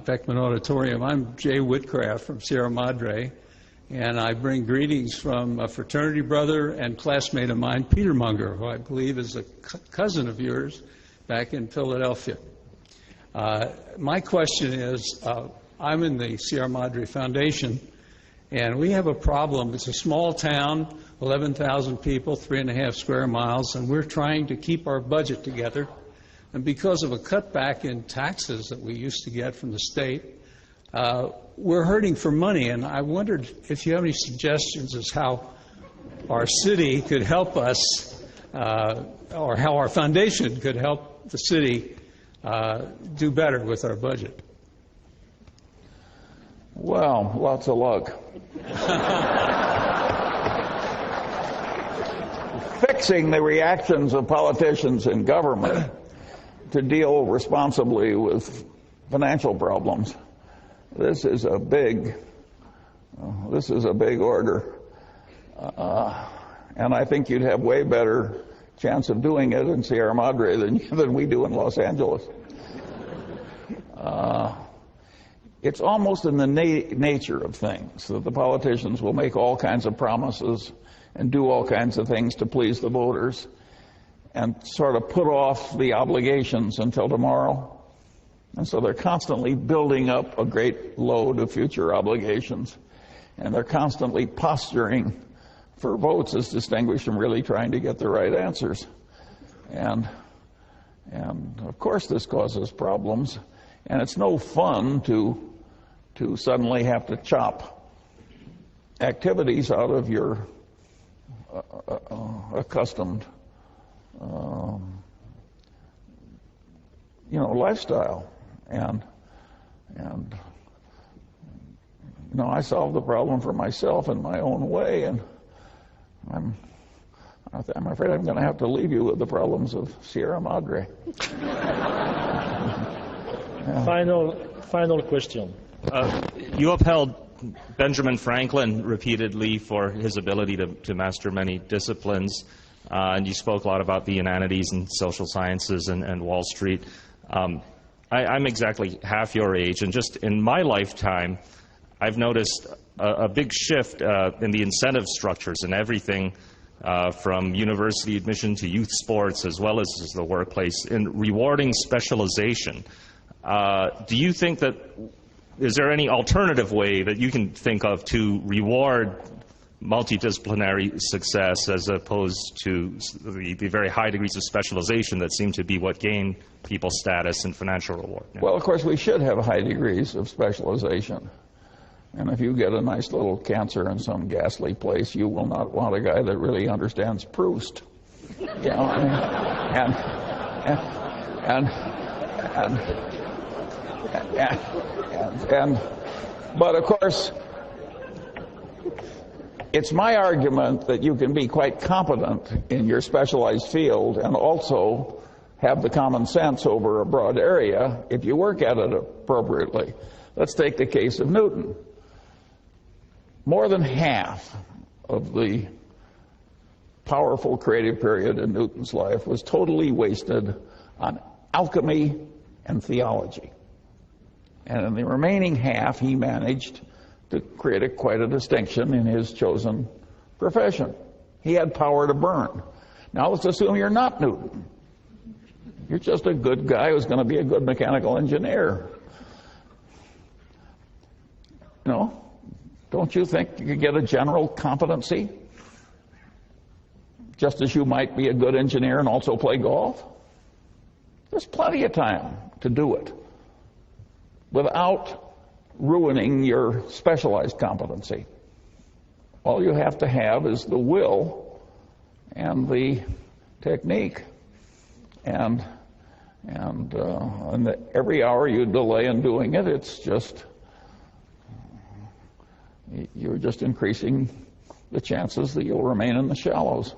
Beckman Auditorium. I'm Jay Whitcraft from Sierra Madre, and I bring greetings from a fraternity brother and classmate of mine, Peter Munger, who I believe is a cousin of yours back in Philadelphia. My question is, I'm in the Sierra Madre Foundation, and we have a problem. It's a small town, 11,000 people, 3.5 square miles, and we're trying to keep our budget together. And because of a cutback in taxes that we used to get from the state, we're hurting for money. And I wondered if you have any suggestions as how our city could help us, or how our foundation could help the city do better with our budget. Well, lots of luck. Fixing the reactions of politicians in government to deal responsibly with financial problems. This is a big order. And I think you'd have way better chance of doing it in Sierra Madre than we do in Los Angeles. It's almost in the nature of things that the politicians will make all kinds of promises and do all kinds of things to please the voters and sort of put off the obligations until tomorrow. And so they're constantly building up a great load of future obligations. And they're constantly posturing for votes as distinguished from really trying to get the right answers. And of course this causes problems. And it's no fun to suddenly have to chop activities out of your accustomed lifestyle. And I solved the problem for myself in my own way, and I'm afraid I'm going to have to leave you with the problems of Sierra Madre. Final question. You upheld Benjamin Franklin repeatedly for his ability to master many disciplines, and you spoke a lot about the humanities and social sciences and Wall Street. I'm exactly half your age, and just in my lifetime, I've noticed a big shift in the incentive structures and everything from university admission to youth sports as well as the workplace in rewarding specialization. Do you think that, is there any alternative way that you can think of to reward multidisciplinary success as opposed to the very high degrees of specialization that seem to be what gain people status and financial reward? Well, of course, we should have high degrees of specialization. And if you get a nice little cancer in some ghastly place, you will not want a guy that really understands Proust. You know, but of course, it's my argument that you can be quite competent in your specialized field and also have the common sense over a broad area if you work at it appropriately. Let's take the case of Newton. More than half of the powerful creative period in Newton's life was totally wasted on alchemy and theology. And in the remaining half, he managed to create quite a distinction in his chosen profession. He had power to burn. Now let's assume you're not Newton. You're just a good guy who's going to be a good mechanical engineer. You know, don't you think you could get a general competency? Just as you might be a good engineer and also play golf? There's plenty of time to do it without ruining your specialized competency. All you have to have is the will and the technique. And every hour you delay in doing it, it's just, you're just increasing the chances that you'll remain in the shallows.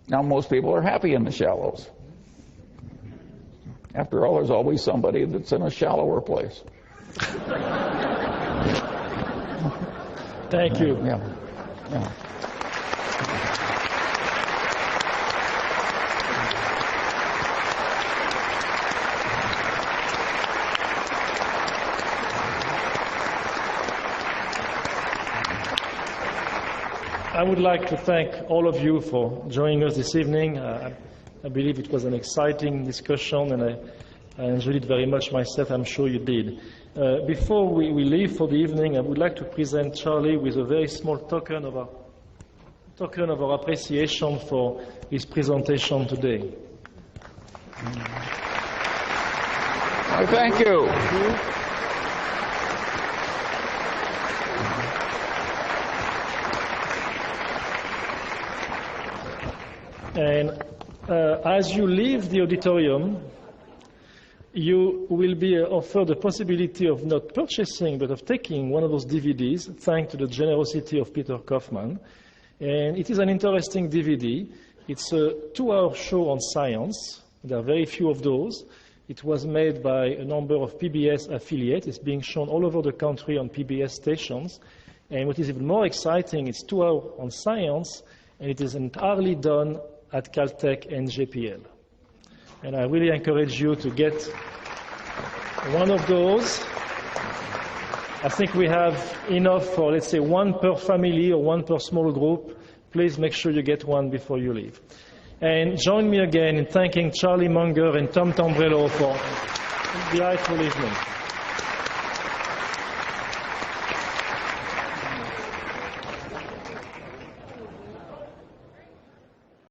Now most people are happy in the shallows. After all, there's always somebody that's in a shallower place. Thank you. Yeah. Yeah. I would like to thank all of you for joining us this evening. I believe it was an exciting discussion, and I enjoyed it very much myself. I'm sure you did. Before we leave for the evening, I would like to present Charlie with a very small token of our appreciation for his presentation today. Thank you. And as you leave the auditorium, you will be offered the possibility of not purchasing, but of taking one of those DVDs, thanks to the generosity of Peter Kaufman. And it is an interesting DVD. It's a 2-hour show on science. There are very few of those. It was made by a number of PBS affiliates. It's being shown all over the country on PBS stations. And what is even more exciting, it's 2 hours on science, and it is entirely done at Caltech and JPL. And I really encourage you to get one of those. I think we have enough for, let's say, one per family or one per small group. Please make sure you get one before you leave. And join me again in thanking Charlie Munger and Tom Tombrello for the delightful evening.